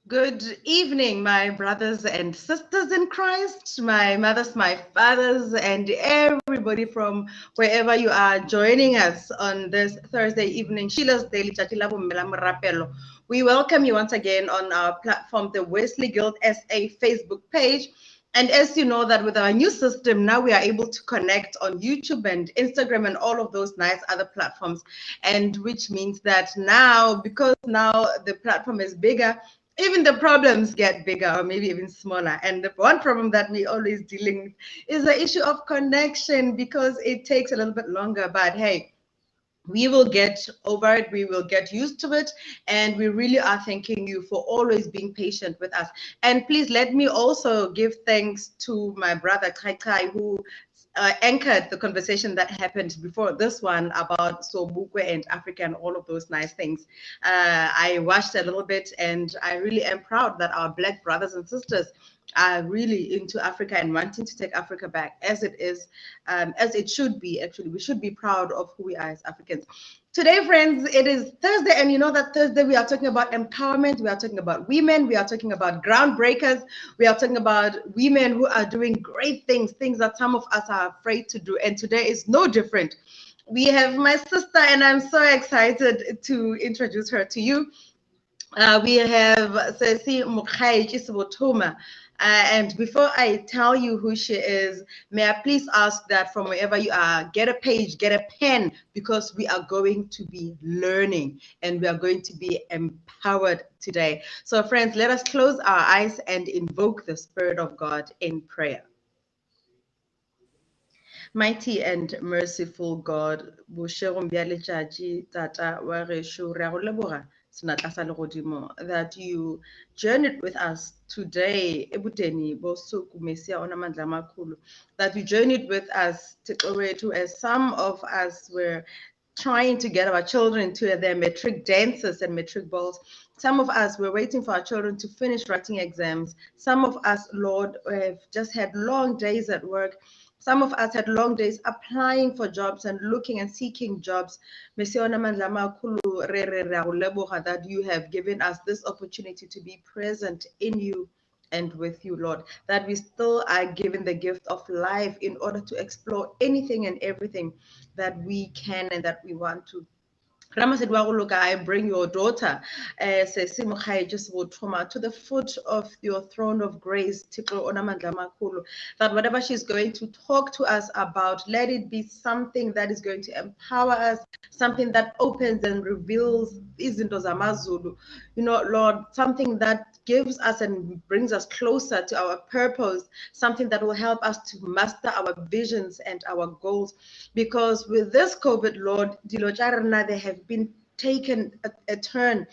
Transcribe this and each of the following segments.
Good evening, my brothers and sisters in Christ, my mothers, my fathers, and everybody from wherever you are joining us on this Thursday evening, Sheila's Daily Tšatši la Bomme la Morapelo. We welcome you once again on our platform, the Wesley Guild SA Facebook page. And as you know that with our new system, now we are able to connect on YouTube and Instagram and all of those nice other platforms. And which means that now, because now the platform is bigger, even the problems get bigger or maybe even smaller. And the one problem that we always dealing with is the issue of connection because it takes a little bit longer. But hey, we will get over it, we will get used to it, and we really are thanking you for always being patient with us. And please let me also give thanks to my brother Kai, who anchored the conversation that happened before this one about Sobukwe and Africa and all of those nice things. I watched a little bit, and I really am proud that our Black brothers and sisters are really into Africa and wanting to take Africa back as it is, as it should be. Actually, we should be proud of who we are as Africans. Today, friends, it is Thursday, and you know that Thursday we are talking about empowerment, we are talking about women, we are talking about groundbreakers, we are talking about women who are doing great things, things that some of us are afraid to do, and today is no different. We have my sister, and I'm so excited to introduce her to you. We have Mokgaetsi Sebothoma. And before I tell you who she is, may I please ask that from wherever you are, get a page, get a pen, because we are going to be learning and we are going to be empowered today. So, friends, let us close our eyes and invoke the Spirit of God in prayer. Mighty and merciful God, that you journeyed with us today, that you journeyed with us to as some of us were trying to get our children to their matric dances and matric balls. Some of us were waiting for our children to finish writing exams. Some of us, Lord, have just had long days at work. Some of us had long days applying for jobs and looking and seeking jobs. That you have given us this opportunity to be present in you and with you, Lord, that we still are given the gift of life in order to explore anything and everything that we can and that we want to. I bring your daughter, Mokgaetsi Sebothoma, to the foot of your throne of grace, that whatever she's going to talk to us about, let it be something that is going to empower us, something that opens and reveals izinto zamazulu, Lord, something that gives us and brings us closer to our purpose, something that will help us to master our visions and our goals. Because with this COVID, Lord, they have been taken a turn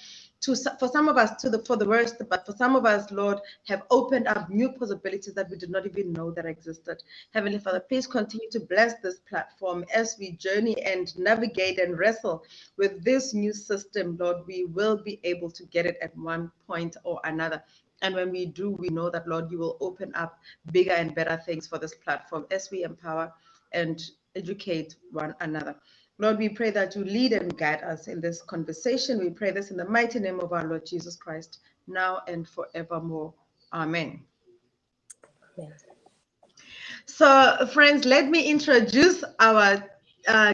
for some of us for the worst, but for some of us, Lord, have opened up new possibilities that we did not even know that existed. Heavenly Father, please continue to bless this platform as we journey and navigate and wrestle with this new system, Lord. We will be able to get it at one point or another. And when we do, we know that, Lord, you will open up bigger and better things for this platform as we empower and educate one another. Lord, we pray that you lead and guide us in this conversation. We pray this in the mighty name of our Lord Jesus Christ, now and forevermore. Amen. Amen. So, friends, let me introduce our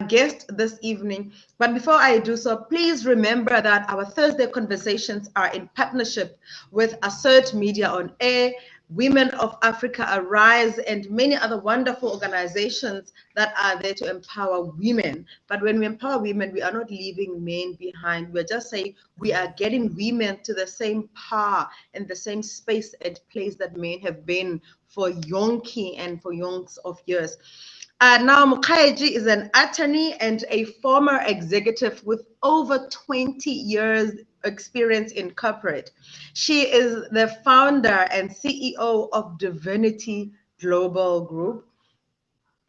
guest this evening. But before I do so, please remember that our Thursday conversations are in partnership with Assert Media on Air, Women of Africa Arise, and many other wonderful organizations that are there to empower women. But when we empower women, we are not leaving men behind. We're just saying we are getting women to the same power and the same space and place that men have been for yonki and for yonks of years. Now, Mokgaetsi is an attorney and a former executive with over 20 years experience in corporate. She is the founder and CEO of Divinity Global Group.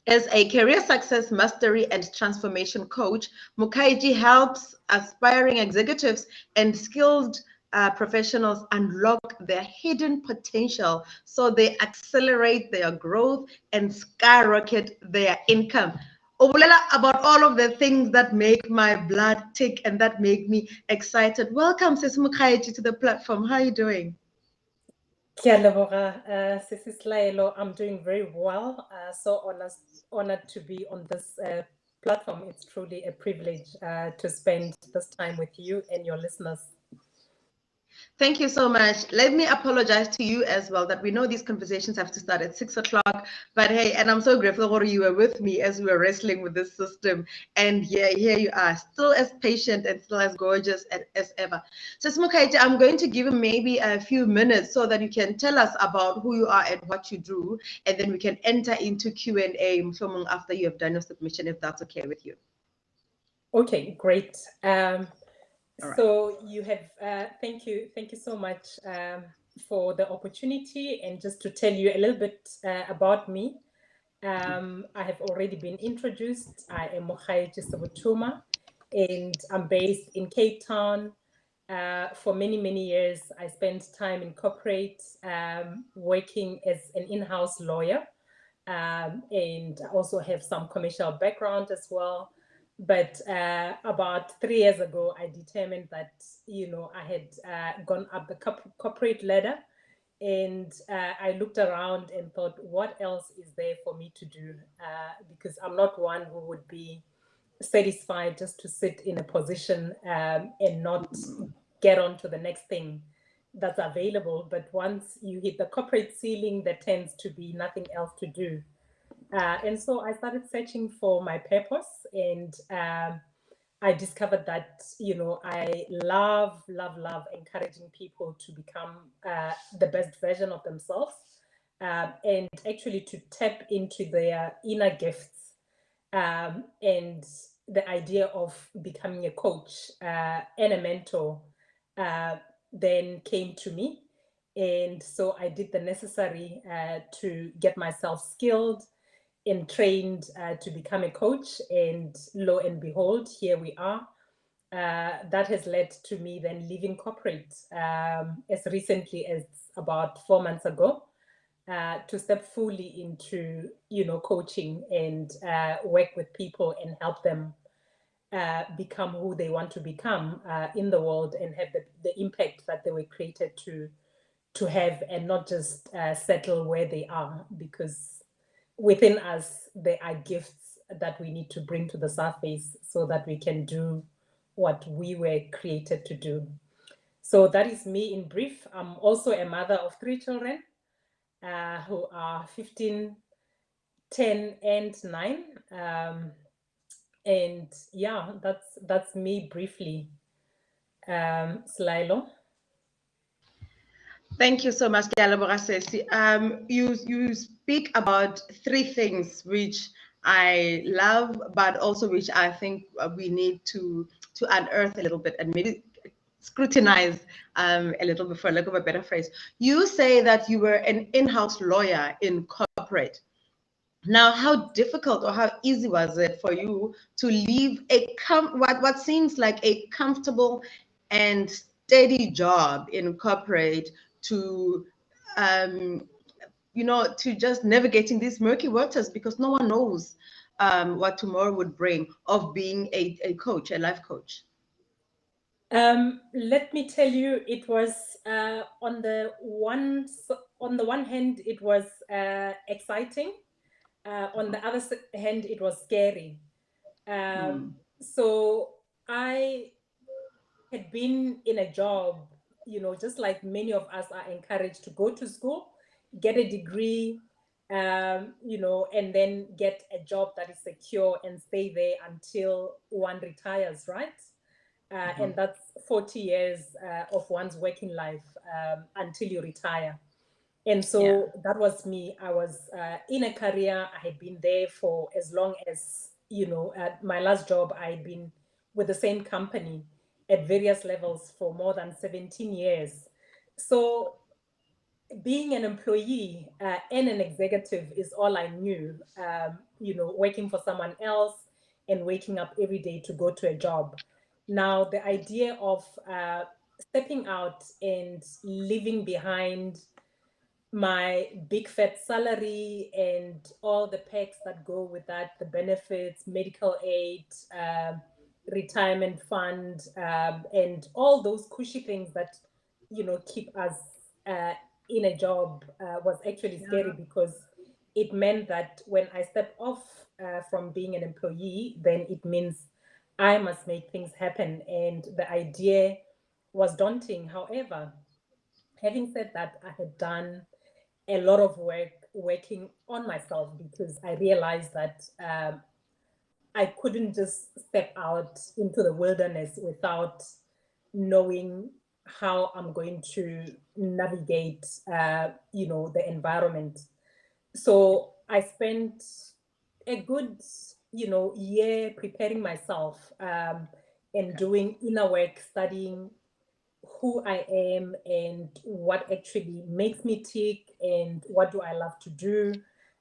As a career success mastery and transformation coach, Mokgaetsi helps aspiring executives and skilled professionals unlock their hidden potential so they accelerate their growth and skyrocket their income. About all of the things that make my blood tick and that make me excited. Welcome, Sis Mokgaetsi, to the platform. How are you doing? Ke a leboga, Sisi Slaelo. I'm doing very well. So honored to be on this platform. It's truly a privilege to spend this time with you and your listeners. Thank you so much. Let me apologize to you as well that we know these conversations have to start at 6 o'clock. But hey, and I'm so grateful that you were with me as we were wrestling with this system. And yeah, here you are, still as patient and still as gorgeous as ever. So Mokgaetsi, I'm going to give you maybe a few minutes so that you can tell us about who you are and what you do, and then we can enter into Q&A after you have done your submission, if that's okay with you. Okay, great. All So you have, thank you so much for the opportunity, and just to tell you a little bit about me. I have already been introduced. I am Mokgaetsi Sebothoma, and I'm based in Cape Town. For many, many years, I spent time in corporate, working as an in-house lawyer, and I also have some commercial background as well. But about 3 years ago, I determined that, I had gone up the corporate ladder, and I looked around and thought, what else is there for me to do? Because I'm not one who would be satisfied just to sit in a position and not get on to the next thing that's available. But once you hit the corporate ceiling, there tends to be nothing else to do. And so I started searching for my purpose, and I discovered that, I love encouraging people to become the best version of themselves, and actually to tap into their inner gifts. And the idea of becoming a coach and a mentor then came to me. And so I did the necessary to get myself skilled and trained to become a coach. And lo and behold, here we are. That has led to me then leaving corporate as recently as about 4 months ago, to step fully into, coaching and work with people and help them become who they want to become in the world, and have the impact that they were created to have, and not just settle where they are, because within us there are gifts that we need to bring to the surface so that we can do what we were created to do. So that is me in brief. I'm also a mother of 3 children who are 15, 10, and 9. And yeah, that's me briefly. Slylo. Thank you so much, Kialabora Sesi. You speak about 3 things which I love, but also which I think we need to unearth a little bit and maybe scrutinize a little bit, for lack of a better phrase. You say that you were an in-house lawyer in corporate. Now, how difficult or how easy was it for you to leave what seems like a comfortable and steady job in corporate to, to just navigating these murky waters, because no one knows what tomorrow would bring, of being a coach, a life coach? Let me tell you, it was on the one hand, it was exciting. On the other hand, it was scary. So I had been in a job, just like many of us are encouraged to go to school, get a degree, and then get a job that is secure and stay there until one retires, right? And that's 40 years of one's working life until you retire. And so that was me. I was in a career. I had been there for as long as, at my last job, I had been with the same company at various levels for more than 17 years. So being an employee and an executive is all I knew, working for someone else and waking up every day to go to a job. Now, the idea of stepping out and leaving behind my big fat salary and all the perks that go with that, the benefits, medical aid, retirement fund, and all those cushy things that, keep us in a job was actually scary because it meant that when I step off from being an employee, then it means I must make things happen. And the idea was daunting. However, having said that, I had done a lot of work working on myself because I realized that I couldn't just step out into the wilderness without knowing how I'm going to navigate, the environment. So I spent a good, year preparing myself and doing inner work, studying who I am and what actually makes me tick and what do I love to do.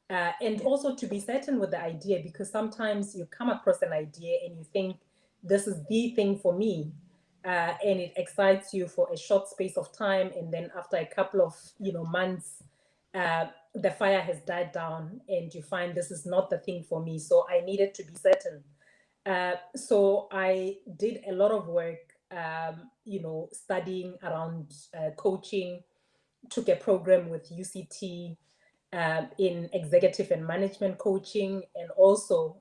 And also to be certain with the idea, because sometimes you come across an idea and you think this is the thing for me, and it excites you for a short space of time, and then after a couple of months, the fire has died down, and you find this is not the thing for me. So I needed to be certain. So I did a lot of work, studying around coaching, took a program with UCT in executive and management coaching. And also,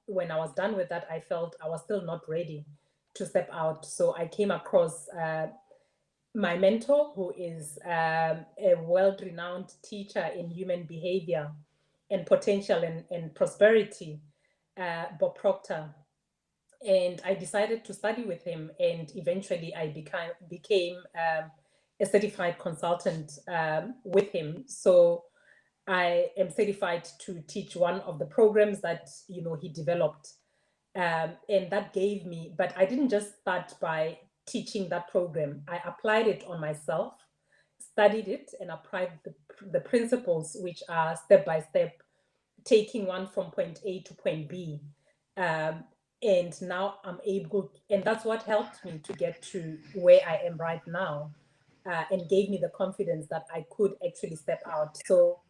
when I was done with that, I felt I was still not ready to step out. So I came across my mentor, who is a world-renowned teacher in human behavior and potential and prosperity, Bob Proctor. And I decided to study with him, and eventually I became a certified consultant with him. So I am certified to teach one of the programs that he developed, and that gave me. But I didn't just start by teaching that program. I applied it on myself, studied it, and applied the principles, which are step by step, taking one from point A to point B. And now I'm able, and that's what helped me to get to where I am right now, and gave me the confidence that I could actually step out. So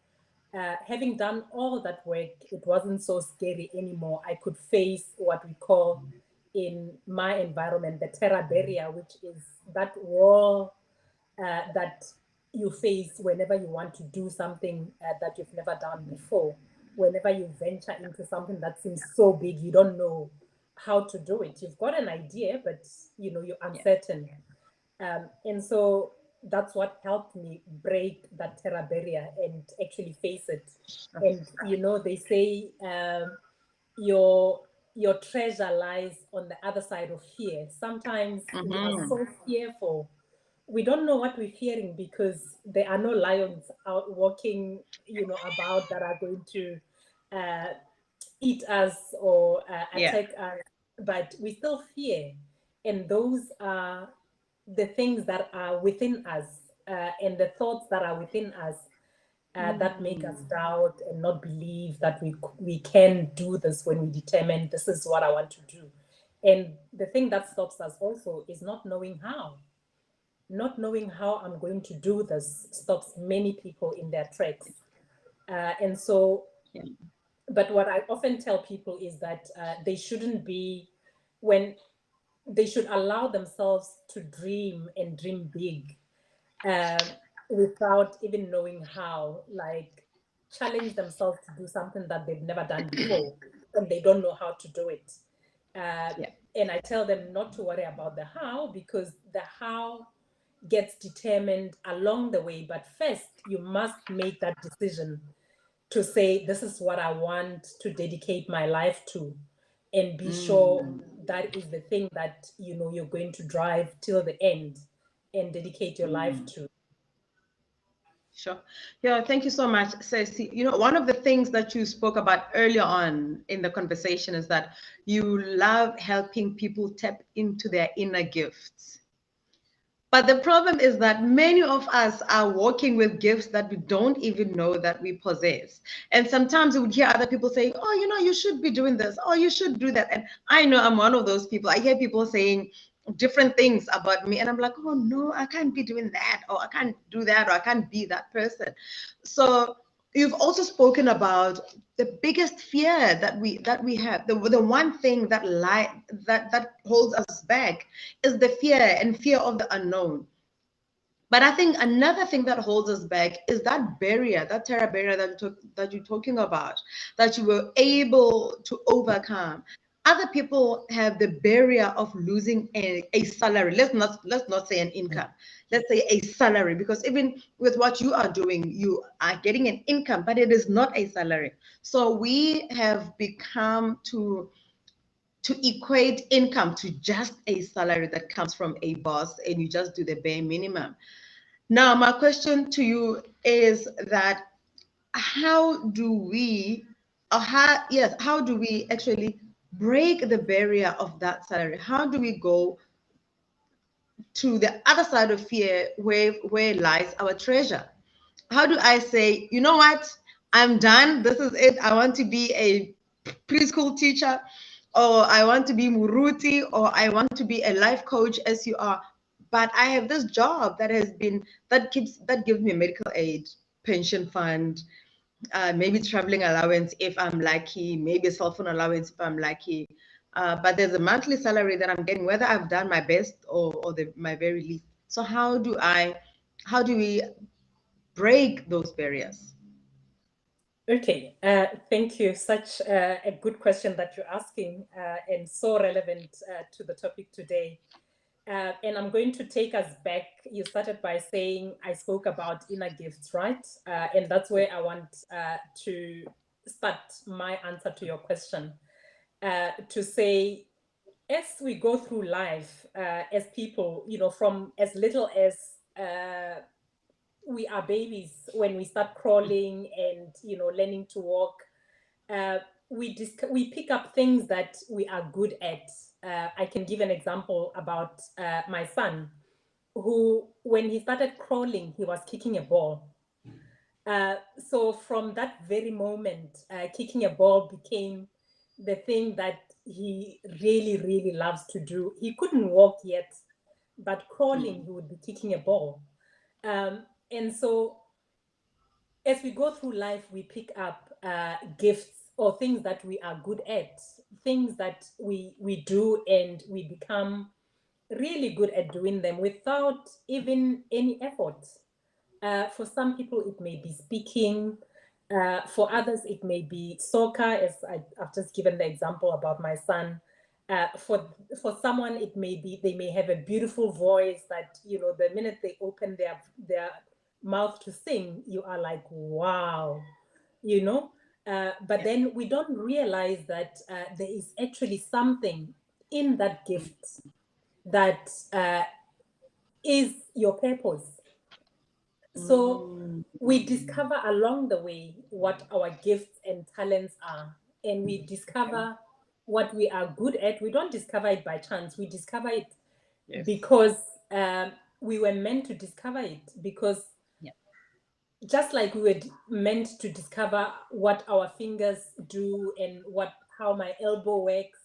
having done all that work, it wasn't so scary anymore. I could face what we call in my environment the terror barrier, which is that wall that you face whenever you want to do something that you've never done before. Whenever you venture into something that seems so big, you don't know how to do it. You've got an idea, but you're uncertain. And so that's what helped me break that terror barrier and actually face it. And they say your treasure lies on the other side of fear. Sometimes we are so fearful, we don't know what we're fearing because there are no lions out walking, about that are going to eat us or attack us, but we still fear. And those are the things that are within us, and the thoughts that are within us, that make us doubt and not believe that we can do this when we determine this is what I want to do. And the thing that stops us also is not knowing how. Not knowing how I'm going to do this stops many people in their tracks. And so, but what I often tell people is that they shouldn't be, when they should allow themselves to dream and dream big, without even knowing how, like challenge themselves to do something that they've never done before and they don't know how to do it. And I tell them not to worry about the how, because the how gets determined along the way. But first, you must make that decision to say, this is what I want to dedicate my life to, and be sure that is the thing that you're going to drive till the end and dedicate your life to. Sure. Yeah, thank you so much, Ceci. One of the things that you spoke about earlier on in the conversation is that you love helping people tap into their inner gifts. But the problem is that many of us are walking with gifts that we don't even know that we possess. And sometimes we would hear other people saying, oh, you should be doing this, or you should do that. And I know I'm one of those people. I hear people saying different things about me, and I'm like, oh, no, I can't be doing that, or I can't do that, or I can't be that person. So you've also spoken about the biggest fear that we have. The one thing that that holds us back is the fear of the unknown. But I think another thing that holds us back is that barrier, that terror barrier that you're talking about, that you were able to overcome. Other people have the barrier of losing a salary. Let's not say an income. Let's say a salary, because even with what you are doing, you are getting an income, but it is not a salary. So we have become to equate income to just a salary that comes from a boss, and you just do the bare minimum. Now, my question to you is that how do we, or how do we actually break the barrier of that salary? How do we go to the other side of fear where lies our treasure? How do I say, you know what, I'm done, this is it, I want to be a preschool teacher, or I want to be muruti, or I want to be a life coach as you are, but I have this job that gives me a medical aid, pension fund, maybe traveling allowance if I'm lucky, maybe a cell phone allowance if I'm lucky. But there's a monthly salary that I'm getting, whether I've done my best or my very least. So how do we break those barriers? Okay, thank you. Such a good question that you're asking, and so relevant to the topic today. And I'm going to take us back. You started by saying I spoke about inner gifts, right? And that's where I want to start my answer to your question. To say, as we go through life as people, from as little as we are babies, when we start crawling and learning to walk, we pick up things that we are good at. I can give an example about my son, who, when he started crawling, he was kicking a ball. So from that very moment, kicking a ball became the thing that he really, really loves to do. He couldn't walk yet, but crawling, he would be kicking a ball. And so as we go through life, we pick up gifts or things that we are good at, things that we do, and we become really good at doing them without even any effort. For some people, it may be speaking. For others, it may be soccer, as I've just given the example about my son. For someone, it may be they may have a beautiful voice that the minute they open their mouth to sing, you are like, wow, But then we don't realize that there is actually something in that gift that is your purpose. So we discover along the way what our gifts and talents are, and we discover what we are good at. We don't discover it by chance. We discover it because we were meant to discover it, because just like we were meant to discover what our fingers do and how my elbow works,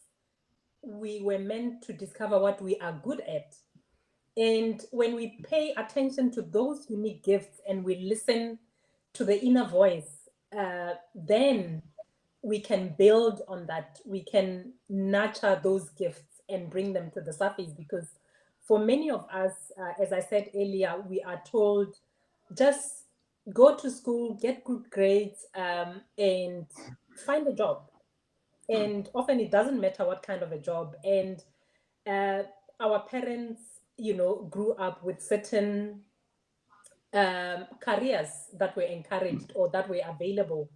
we were meant to discover what we are good at. And when we pay attention to those unique gifts and we listen to the inner voice, then we can build on that. We can nurture those gifts and bring them to the surface. Because for many of us, as I said earlier, we are told just go to school, get good grades, and find a job. And often it doesn't matter what kind of a job. And our parents, grew up with certain careers that were encouraged or that were available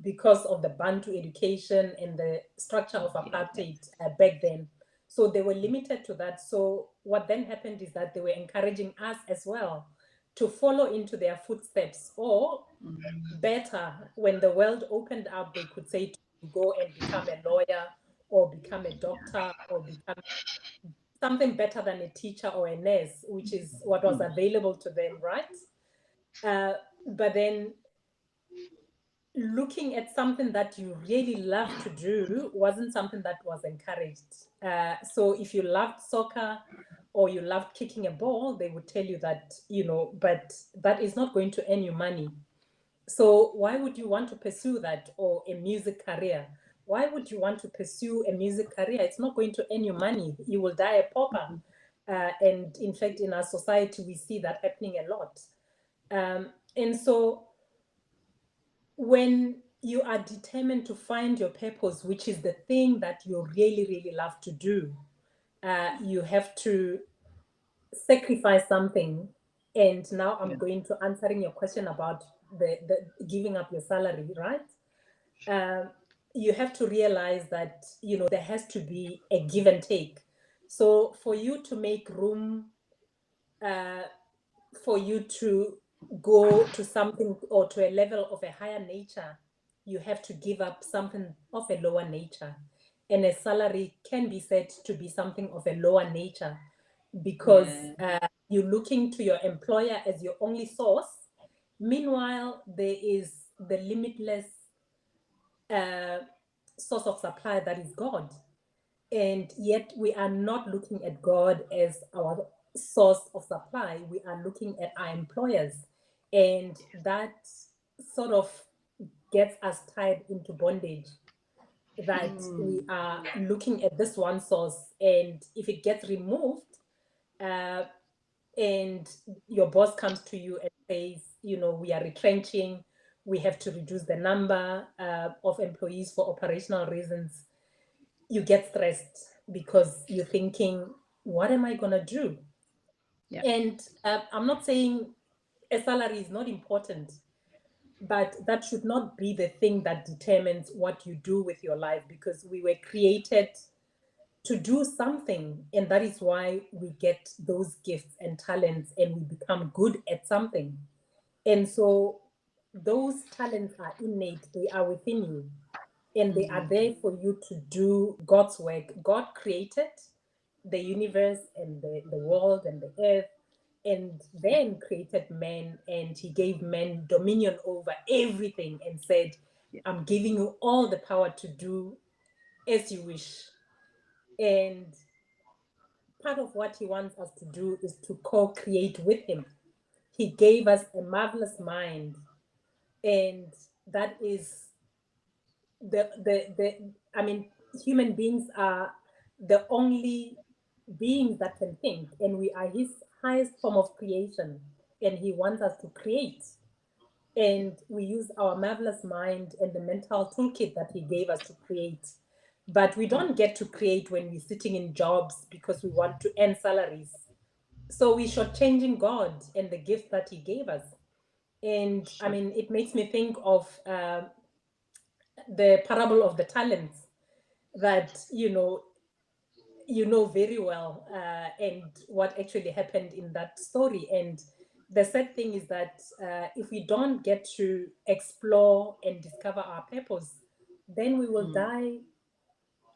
because of the Bantu education and the structure of apartheid back then. So they were limited to that. So what then happened is that they were encouraging us as well to follow into their footsteps, or better, when the world opened up, they could say to go and become a lawyer or become a doctor or become something better than a teacher or a nurse, which is what was available to them, right? But then looking at something that you really love to do wasn't something that was encouraged. So if you loved soccer or you loved kicking a ball, they would tell you that, but that is not going to earn you money. So why would you want to pursue that? Or a music career? Why would you want to pursue a music career? It's not going to earn you money. You will die a pauper. And in fact, in our society, we see that happening a lot. And so when you are determined to find your purpose, which is the thing that you really, really love to do, you have to sacrifice something. And now I'm going to answering your question about the giving up your salary, right? You have to realize that, you know, there has to be a give and take. So for you to make room, for you to go to something or to a level of a higher nature, you have to give up something of a lower nature. And a salary can be said to be something of a lower nature, because you're looking to your employer as your only source. Meanwhile, there is the limitless uh, source of supply, that is God. And yet we are not looking at God as our source of supply. We are looking at our employers. And that sort of gets us tied into bondage, that we are looking at this one source. And if it gets removed, uh, and your boss comes to you and says, you know, we are retrenching, we have to reduce the number of employees for operational reasons, you get stressed because you're thinking, what am I going to do? Yeah. And I'm not saying a salary is not important, but that should not be the thing that determines what you do with your life, because we were created to do something, and that is why we get those gifts and talents and we become good at something. And so those talents are innate, they are within you, and they are there for you to do God's work. God created the universe and the world and the earth, and then created man, and he gave man dominion over everything and said, I'm giving you all the power to do as you wish. And part of what he wants us to do is to co-create with him. He gave us a marvelous mind, and that is the I mean, human beings are the only beings that can think, and we are his highest form of creation, and he wants us to create. And we use our marvelous mind and the mental toolkit that he gave us to create. But we don't get to create when we're sitting in jobs because we want to earn salaries. So we're shortchanging God and the gift that he gave us. And I mean, it makes me think of the parable of the talents, that you know very well, and what actually happened in that story. And the sad thing is that if we don't get to explore and discover our purpose, then we will die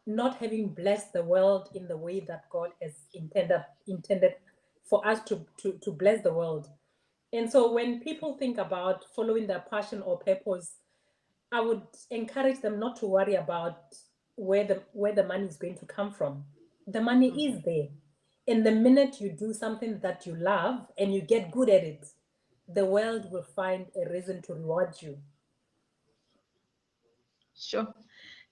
not having blessed the world in the way that God has intended for us to bless the world. And so when people think about following their passion or purpose, I would encourage them not to worry about where the money is going to come from. The money is there. And the minute you do something that you love and you get good at it, the world will find a reason to reward you. Sure.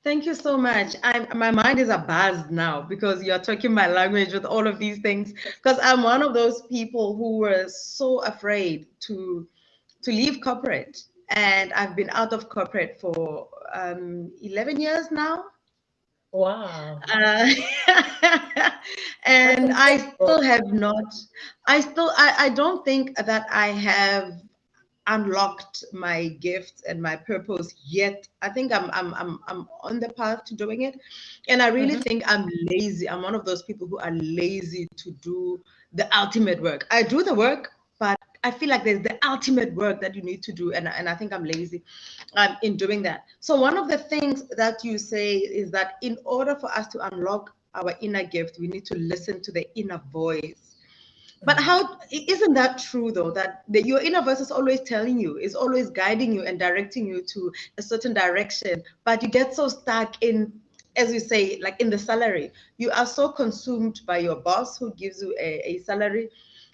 Thank you so much. My mind is abuzz now because you're talking my language with all of these things. Because I'm one of those people who were so afraid to leave corporate, and I've been out of corporate for 11 years now. Wow. Uh, That's and I incredible. still have not. I don't think that I have unlocked my gifts and my purpose yet. I think I'm on the path to doing it. And I really Mhm. think I'm lazy. I'm one of those people who are lazy to do the ultimate work. I do the work, but I feel like there's the ultimate work that you need to do. And I think I'm lazy in doing that. So one of the things that you say is that in order for us to unlock our inner gift, we need to listen to the inner voice. But how isn't that true though? That your inner voice is always telling you, is always guiding you and directing you to a certain direction, but you get so stuck in, as you say, like in the salary. You are so consumed by your boss who gives you a salary,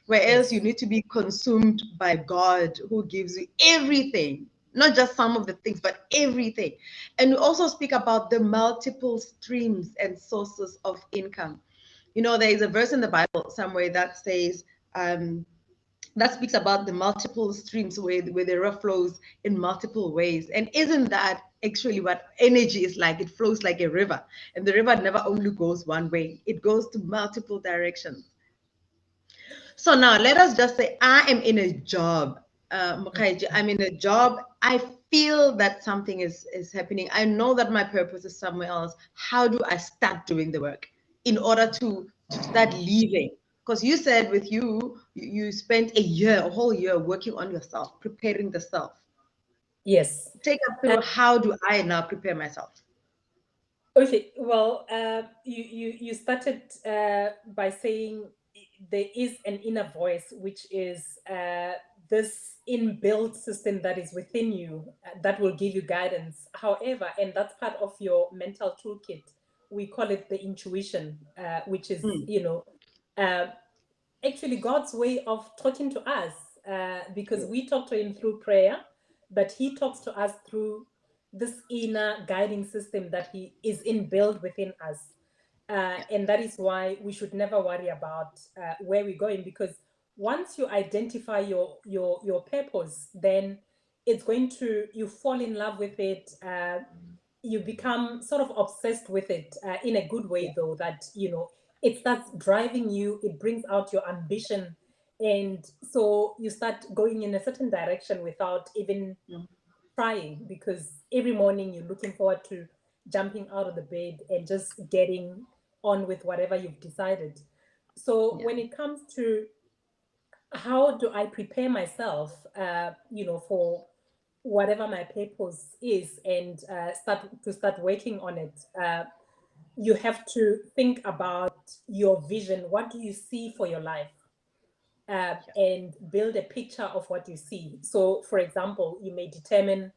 whereas you Yes. need to be consumed by God who gives you everything, not just some of the things, but everything. And we also speak about the multiple streams and sources of income. You know, there is a verse in the Bible somewhere that says, that speaks about the multiple streams where the river flows in multiple ways. And isn't that actually what energy is like? It flows like a river, and the river never only goes one way, it goes to multiple directions. So now let us just say I am in a job. Mokgaetsi, I'm in a job. I feel that something is happening. I know that my purpose is somewhere else. How do I start doing the work in order to start leaving? Because you said with you spent a whole year working on yourself, preparing the self. Yes. Take us through how do I now prepare myself? Okay, well, you started by saying there is an inner voice, which is this inbuilt system that is within you that will give you guidance. However, and that's part of your mental toolkit. We call it the intuition, which is, uh, actually God's way of talking to us, because we talk to Him through prayer, but He talks to us through this inner guiding system that He is inbuilt within us. And that is why we should never worry about where we're going, because once you identify your purpose, then it's going to, you fall in love with it. You become sort of obsessed with it, in a good way, though, that it starts driving you, it brings out your ambition, and so you start going in a certain direction without even trying, because every morning you're looking forward to jumping out of the bed and just getting on with whatever you've decided. So Yeah. when it comes to how do I prepare myself, for whatever my purpose is, and start working on it, you have to think about your vision. What do you see for your life? And build a picture of what you see. So, for example, you may determine,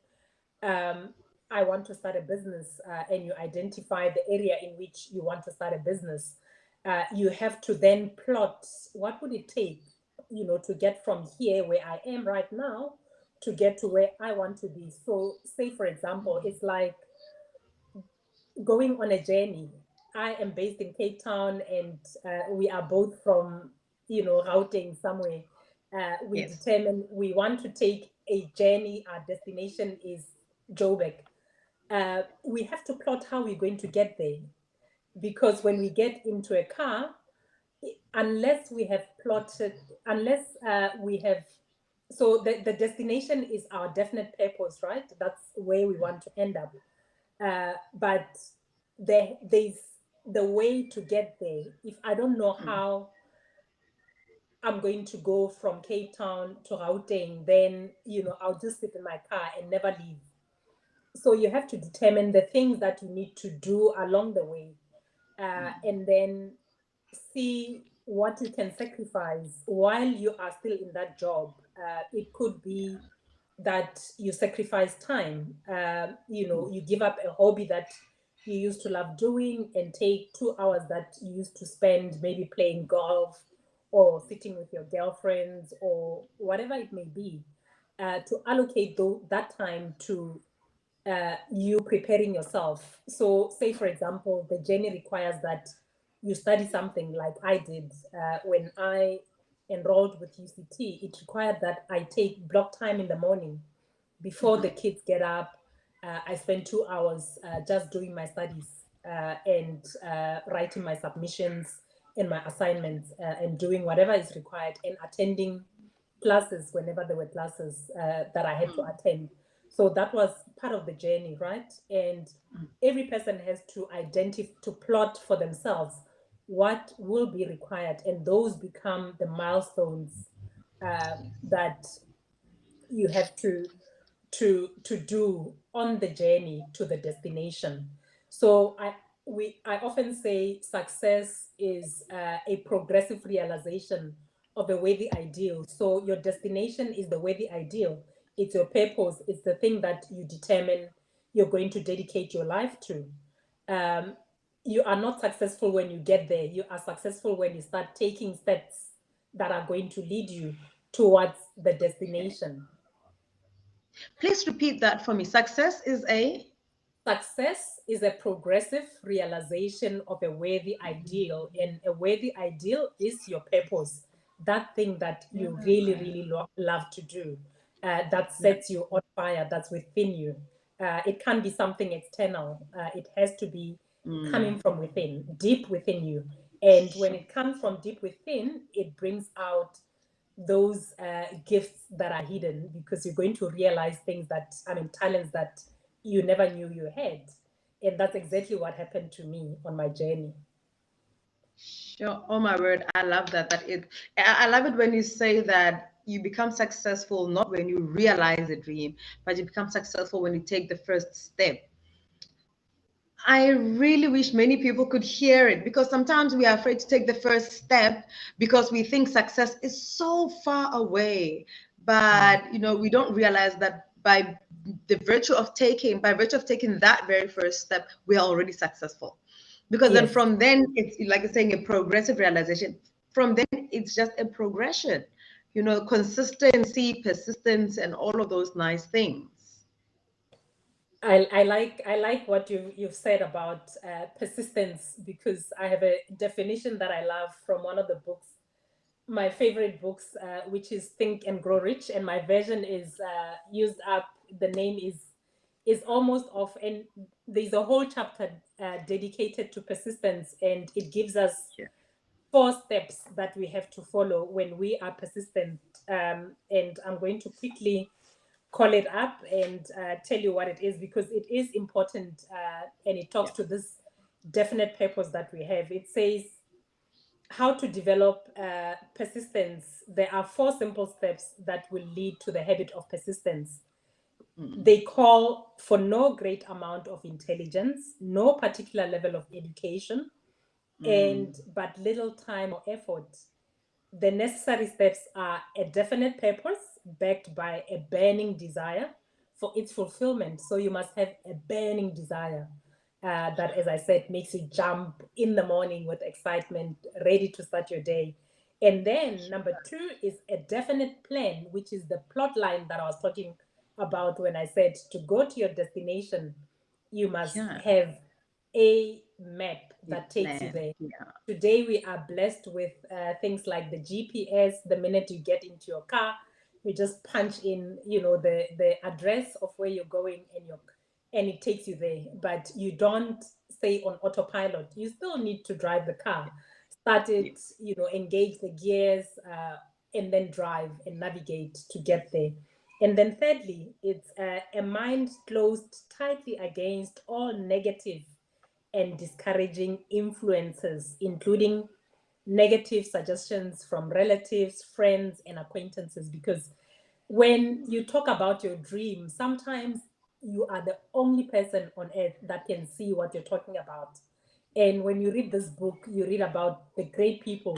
um, I want to start a business, and you identify the area in which you want to start a business. You have to then plot what would it take, to get from here where I am right now to get to where I want to be. So, say for example, it's like going on a journey. I am based in Cape Town, and we are both from, Gauteng somewhere. We Yes. determine we want to take a journey. Our destination is Joburg. We have to plot how we're going to get there, because when we get into a car, unless we have plotted, unless we have, so the destination is our definite purpose, right? That's where we want to end up. But there's the way to get there. If I don't know how I'm going to go from Cape Town to Gauteng, then I'll just sit in my car and never leave. So you have to determine the things that you need to do along the way, and then see what you can sacrifice while you are still in that job. It could be that you sacrifice time. You give up a hobby that you used to love doing and take 2 hours that you used to spend maybe playing golf or sitting with your girlfriends or whatever it may be, to allocate that time to you preparing yourself. So, say for example, the journey requires that you study something like I did when I enrolled with UCT. It required that I take block time in the morning before the kids get up. I spend 2 hours just doing my studies, and writing my submissions and my assignments, and doing whatever is required, and attending classes whenever there were classes that I had to attend. So that was part of the journey, right? And every person has to identify, to plot for themselves what will be required, and those become the milestones that you have to do on the journey to the destination. So I often say success is a progressive realization of a worthy ideal. So your destination is the worthy ideal. It's your purpose. It's the thing that you determine you're going to dedicate your life to. Um, you are not successful when you get there. You are successful when you start taking steps that are going to lead you towards the destination. Please repeat that for me. Success is a success is a progressive realization of a worthy ideal, and a worthy ideal is your purpose, that thing that you really, really love to do, that Yeah. sets you on fire, that's within you. It can't be something external. It has to be coming from within, deep within you. And when it comes from deep within, it brings out those gifts that are hidden, because you're going to realize things that, I mean, talents that you never knew you had. And that's exactly what happened to me on my journey. Sure. Oh my word, I love that. I love it when you say that you become successful not when you realize a dream, but you become successful when you take the first step. I really wish many people could hear it, because sometimes we are afraid to take the first step because we think success is so far away. But we don't realize that by virtue of taking that very first step, we are already successful. Because then Yes. from then it's like you're saying, a progressive realization. From then it's just a progression, consistency, persistence, and all of those nice things. I like what you've said about persistence, because I have a definition that I love from one of the books, my favorite books, which is Think and Grow Rich, and my version is used up. The name is almost off, and there's a whole chapter dedicated to persistence, and it gives us Yeah. 4 steps that we have to follow when we are persistent. And I'm going to quickly call it up and tell you what it is, because it is important, and it talks Yeah. to this definite purpose that we have. It says how to develop persistence. There are 4 simple steps that will lead to the habit of persistence. They call for no great amount of intelligence, no particular level of education, and but little time or effort. The necessary steps are a definite purpose backed by a burning desire for its fulfillment. So you must have a burning desire that, as I said, makes you jump in the morning with excitement, ready to start your day. And then number 2 is a definite plan, which is the plot line that I was talking about when I said to go to your destination, you must Yeah. have a map A that takes you plan. there. Yeah. Today we are blessed with things like the GPS. The minute you get into your car, you just punch in, the address of where you're going, and it takes you there. But you don't stay on autopilot. You still need to drive the car, start Yeah. it, engage the gears, and then drive and navigate to get there. And then thirdly, it's a mind closed tightly against all negative and discouraging influences, including negative suggestions from relatives, friends, and acquaintances. Because when you talk about your dream, sometimes you are the only person on earth that can see what you're talking about. And when you read this book, you read about the great people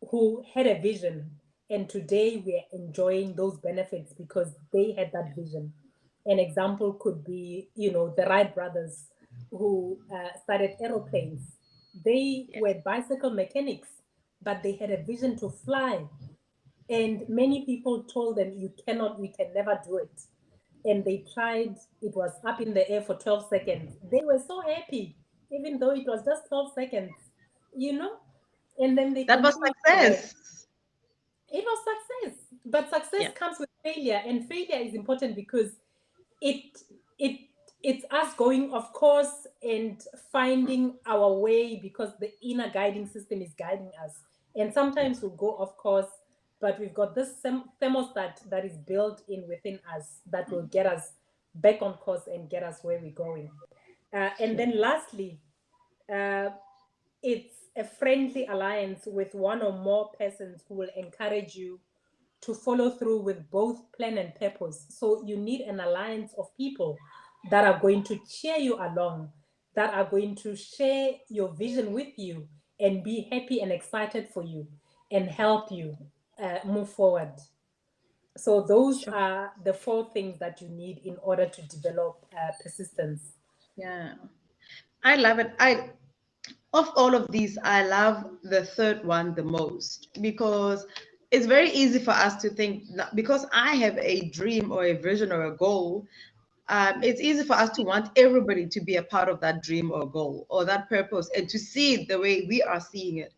who had a vision, and today we're enjoying those benefits because they had that vision. An example could be, the Wright brothers, who started aeroplanes. They Yes. were bicycle mechanics, but they had a vision to fly. And many people told them, you cannot, we can never do it. And they tried, it was up in the air for 12 seconds. They were so happy, even though it was just 12 seconds, you know? And then they That was continued to work. success. It was success, but success Yeah. comes with failure, and failure is important because it it it's us going, of course, and finding our way, because the inner guiding system is guiding us. And Yeah. sometimes we'll go, of course, but we've got this thermostat that is built in within us that will get us back on course and get us where we're going. And Sure. then lastly, uh, it's a friendly alliance with one or more persons who will encourage you to follow through with both plan and purpose. So you need an alliance of people that are going to cheer you along, that are going to share your vision with you and be happy and excited for you and help you move forward. So those Sure. are the 4 things that you need in order to develop persistence. Yeah. I love it. Of all of these, I love the third one the most, because it's very easy for us to think, because I have a dream or a vision or a goal, it's easy for us to want everybody to be a part of that dream or goal or that purpose and to see it the way we are seeing it.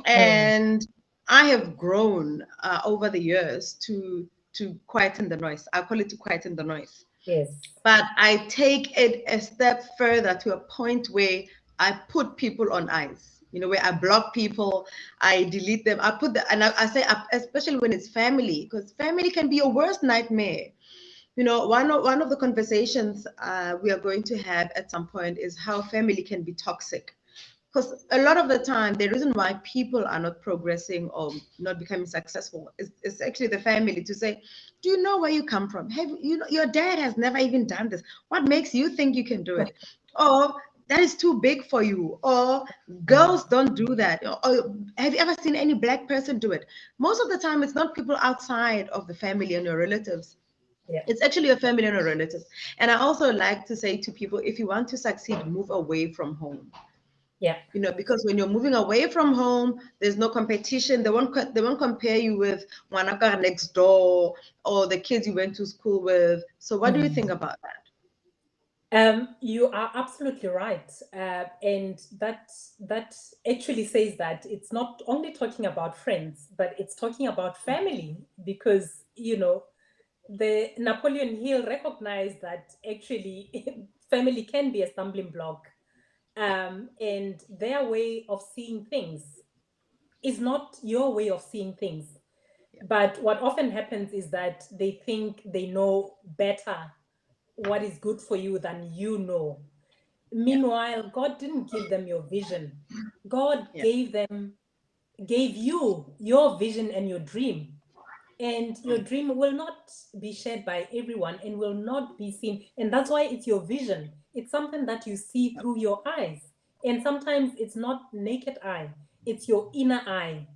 And I have grown over the years to quieten the noise. I call it to quieten the noise. Yes. But I take it a step further to a point where I put people on ice. You know, where I block people, I delete them. I put the, and I say, especially when it's family, because family can be your worst nightmare. You know, one of the conversations we are going to have at some point is how family can be toxic. Because a lot of the time, the reason why people are not progressing or not becoming successful is actually the family to say, do you know where you come from? Have you know your dad has never even done this? What makes you think you can do it? Or that is too big for you, or girls don't do that. Or have you ever seen any black person do it? Most of the time, it's not people outside of the family and your relatives. Yeah. It's actually your family and your relatives. And I also like to say to people, if you want to succeed, move away from home. Yeah. You know, because when you're moving away from home, there's no competition. They won't compare you with Wanaka next door or the kids you went to school with. So what do you think about that? You are absolutely right, and that actually says that it's not only talking about friends, but it's talking about family, because the Napoleon Hill recognized that actually family can be a stumbling block, and their way of seeing things is not your way of seeing things. But what often happens is that they think they know better what is good for you than you know. Yeah, Meanwhile, God didn't give them your vision. God yeah, gave you your vision and your dream. And your dream will not be shared by everyone and will not be seen. And that's why it's your vision. It's something that you see through your eyes. And sometimes it's not naked eye, it's your inner eye,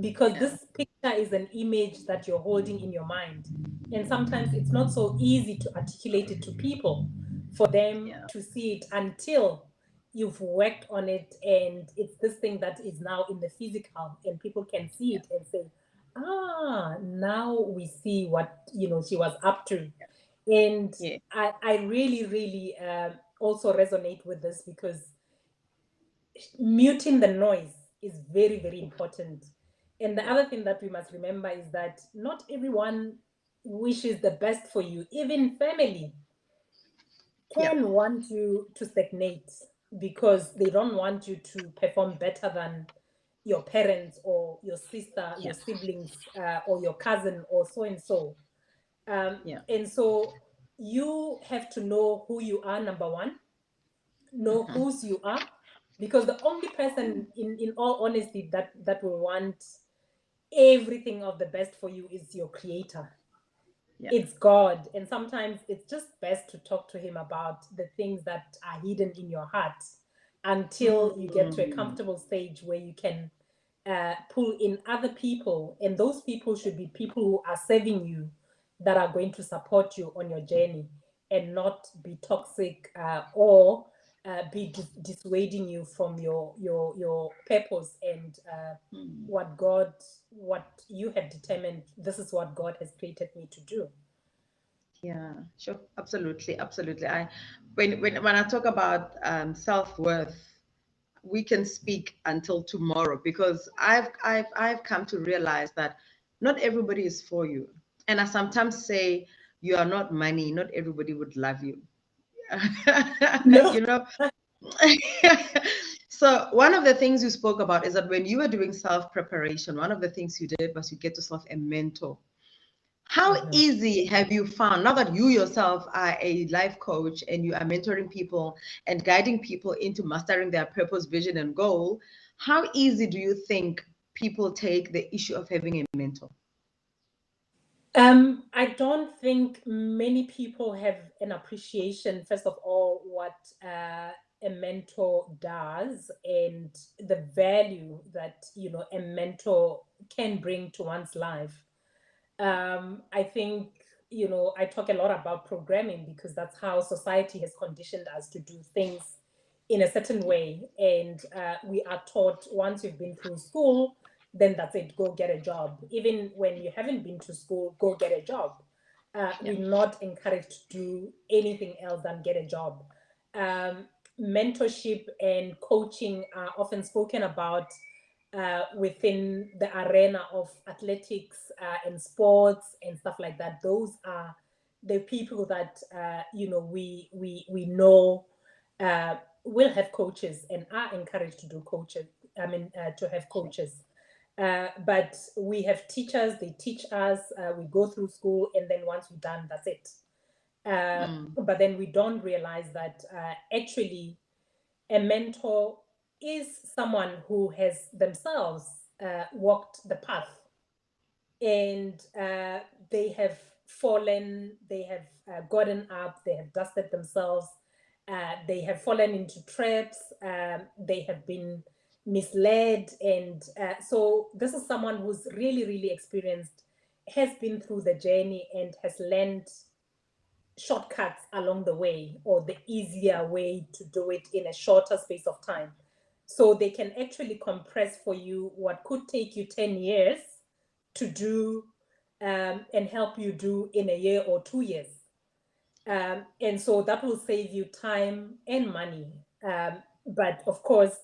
because yeah, this picture is an image that you're holding in your mind. And sometimes it's not so easy to articulate it to people for them yeah, to see it until you've worked on it, and it's this thing that is now in the physical and people can see it and say, ah, now we see what she was up to. And yeah, I really really also resonate with this, because muting the noise is very, very important. And the yeah, other thing that we must remember is that not everyone wishes the best for you. Even family yeah, can want you to stagnate because they don't want you to perform better than your parents or your sister, yeah, your siblings, or your cousin, or so and so. yeah. And so you have to know who you are, number one, know Mhm. whose you are, because the only person in all honesty that will want everything of the best for you is your creator. Yeah. It's God. And sometimes it's just best to talk to him about the things that are hidden in your heart until you get to a Mm, comfortable stage where you can pull in other people, and those people should be people who are serving you, that are going to support you on your journey, and not be toxic, or be dissuading you from your purpose and mm. what you have determined. This is what God has created me to do. Yeah, sure. Absolutely, absolutely. When I talk about self-worth, we can speak until tomorrow because I've come to realize that not everybody is for you. And I sometimes say you are not money, not everybody would love you. No. You know? So one of the things you spoke about is that when you were doing self-preparation, one of the things you did was you get yourself a mentor. How Mhm. easy have you found, now that you yourself are a life coach and you are mentoring people and guiding people into mastering their purpose, vision, and goal, how easy do you think people take the issue of having a mentor? I don't think many people have an appreciation, first of all, what a mentor does and the value that a mentor can bring to one's life. I think I talk a lot about programming because that's how society has conditioned us to do things in a certain way, and we are taught once you've been through school, then that's it, go get a job. Even when you haven't been to school, go get a job. we're not encouraged to do anything else than get a job. Mentorship and coaching are often spoken about within the arena of athletics and sports and stuff like that. Those are the people that we know will have coaches and are encouraged to do coaches. To have coaches. But we have teachers, they teach us, we go through school, and then once we're done, that's it. But then we don't realize that actually a mentor is someone who has themselves walked the path, and they have fallen, they have gotten up, they have dusted themselves, they have fallen into traps, they have been misled, and so this is someone who's really, really experienced, has been through the journey, and has learned shortcuts along the way, or the easier way to do it in a shorter space of time. So they can actually compress for you what could take you 10 years to do, and help you do in a year or 2 years. And so that will save you time and money. But of course,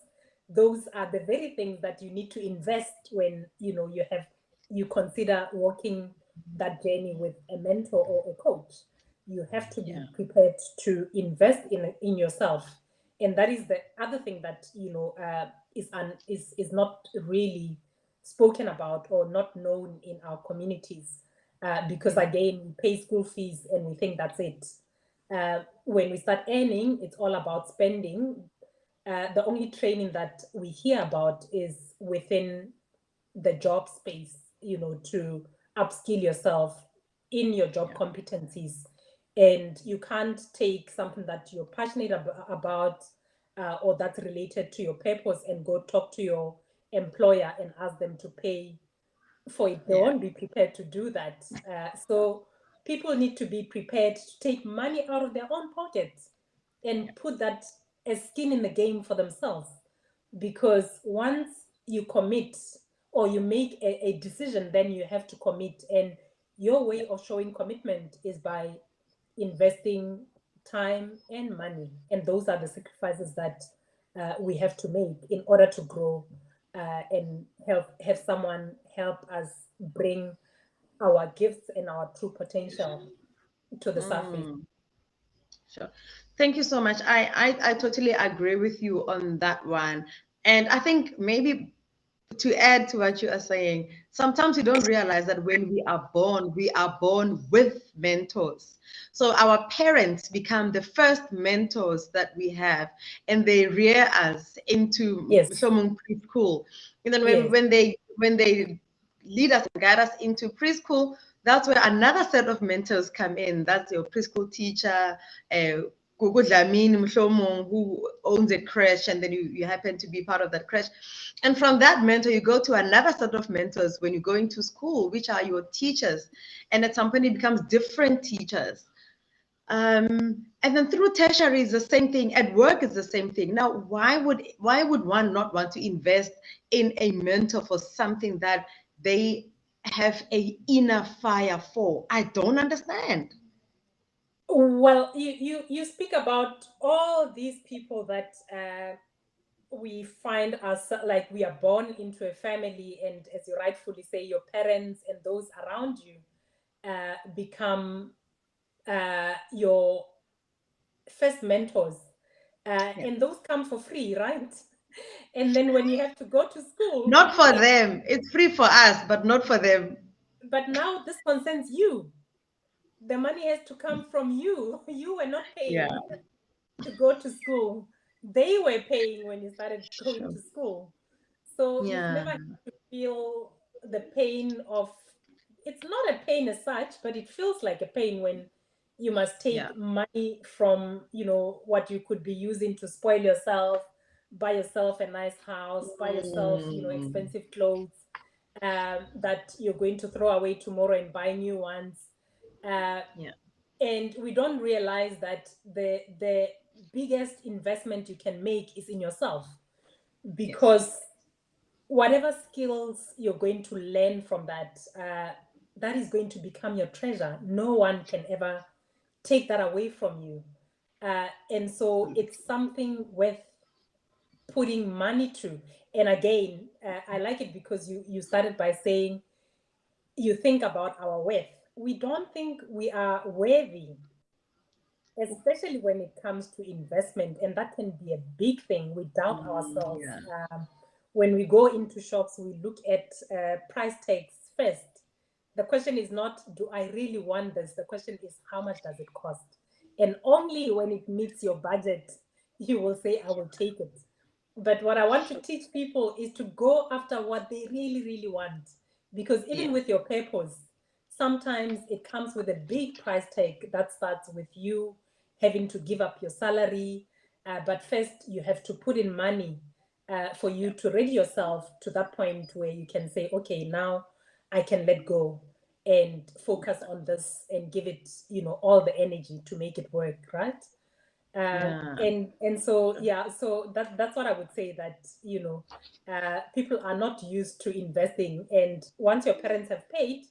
those are the very things that you need to invest when you consider walking that journey with a mentor or a coach. You have to be prepared to invest in yourself, and that is the other thing that is not really spoken about or not known in our communities, because again, we pay school fees and we think that's it. When we start earning, it's all about spending. The only training that we hear about is within the job space, to upskill yourself in your job competencies. And you can't take something that you're passionate about, or that's related to your purpose, and go talk to your employer and ask them to pay for it. They won't be prepared to do that. So people need to be prepared to take money out of their own pockets and put that as skin in the game for themselves. Because once you commit, or you make a decision, then you have to commit. And your way of showing commitment is by investing time and money. And those are the sacrifices that we have to make in order to grow, and have someone help us bring our gifts and our true potential to the surface. Sure. Thank you so much. I totally agree with you on that one. And I think maybe to add to what you are saying, sometimes we don't realize that when we are born with mentors. So our parents become the first mentors that we have, and they rear us into preschool. And then when they lead us and guide us into preschool, that's where another set of mentors come in. That's your preschool teacher, Gugu Dlamini Mhlomong, who owns a creche, and then you happen to be part of that creche. And from that mentor, you go to another set of mentors when you go into school, which are your teachers. And at some point, it becomes different teachers. And then through tertiary is the same thing. At work is the same thing. Now, why would one not want to invest in a mentor for something that they have a inner fire for? I don't understand. Well, you speak about all these people that we find us, like, we are born into a family, and as you rightfully say, your parents and those around you become your first mentors, and those come for free, right? And then when you have to go to school, not for them, it's free for us, but not for them. But now this concerns you. The money has to come from you. You were not paying to go to school. They were paying when you started going to school. So you've never had to feel the pain of, it's not a pain as such, but it feels like a pain when you must take money from, what you could be using to spoil yourself, buy yourself a nice house, buy yourself, expensive clothes, that you're going to throw away tomorrow and buy new ones. And we don't realize that the biggest investment you can make is in yourself, because whatever skills you're going to learn from that, that is going to become your treasure. No one can ever take that away from you. And so it's something worth putting money to. And again, I like it because you started by saying you think about our worth. We don't think we are worthy, especially when it comes to investment. And that can be a big thing. We doubt ourselves. When we go into shops, we look at price tags first. The question is not, do I really want this? The question is, how much does it cost? And only when it meets your budget, you will say, I will take it. But what I want to teach people is to go after what they really, really want. Because even with your purpose, sometimes it comes with a big price tag that starts with you having to give up your salary. But first, you have to put in money for you to ready yourself to that point where you can say, okay, now I can let go and focus on this and give it, all the energy to make it work, right? And so so that's what I would say, that people are not used to investing, and once your parents have paid,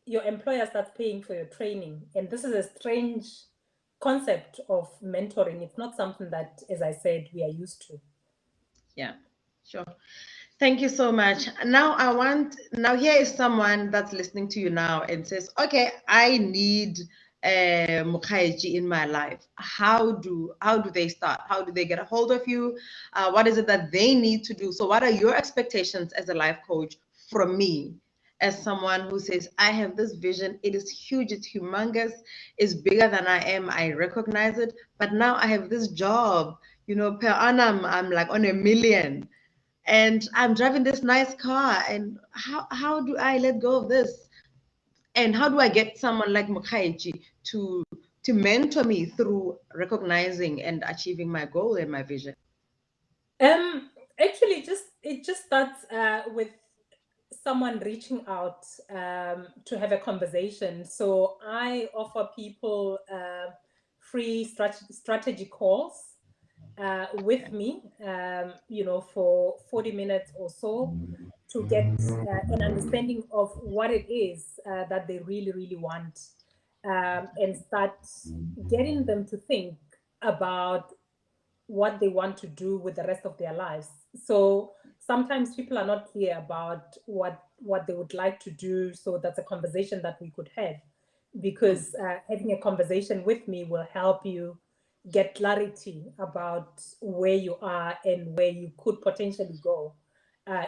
your employer starts paying for your training. And this is a strange concept of mentoring. It's not something that, as I said, we are used to. Yeah, sure. Thank you so much. Now here is someone that's listening to you now and says, okay, I need Mokgaetsi in my life. How do they start? How do they get a hold of you? What is it that they need to do? So what are your expectations as a life coach from me, as someone who says, I have this vision, it is huge, it's humongous, it's bigger than I am, I recognize it, but now I have this job, per annum, I'm like on 1 million, and I'm driving this nice car, and how do I let go of this? And how do I get someone like Mokgaetsi to mentor me through recognizing and achieving my goal and my vision? Actually, it just starts with someone reaching out to have a conversation. So I offer people free strategy calls with me, for 40 minutes or so, to get an understanding of what it is that they really, really want, and start getting them to think about what they want to do with the rest of their lives. So sometimes people are not clear about what they would like to do. So that's a conversation that we could have, because having a conversation with me will help you get clarity about where you are and where you could potentially go,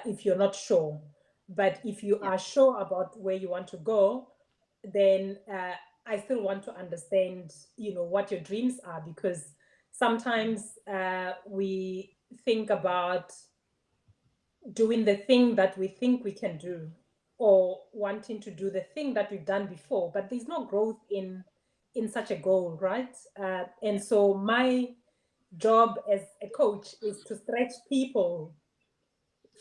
if you're not sure. But if you are sure about where you want to go, then I still want to understand, what your dreams are, because sometimes we think about doing the thing that we think we can do, or wanting to do the thing that we've done before, but there's no growth in such a goal, right? And so my job as a coach is to stretch people,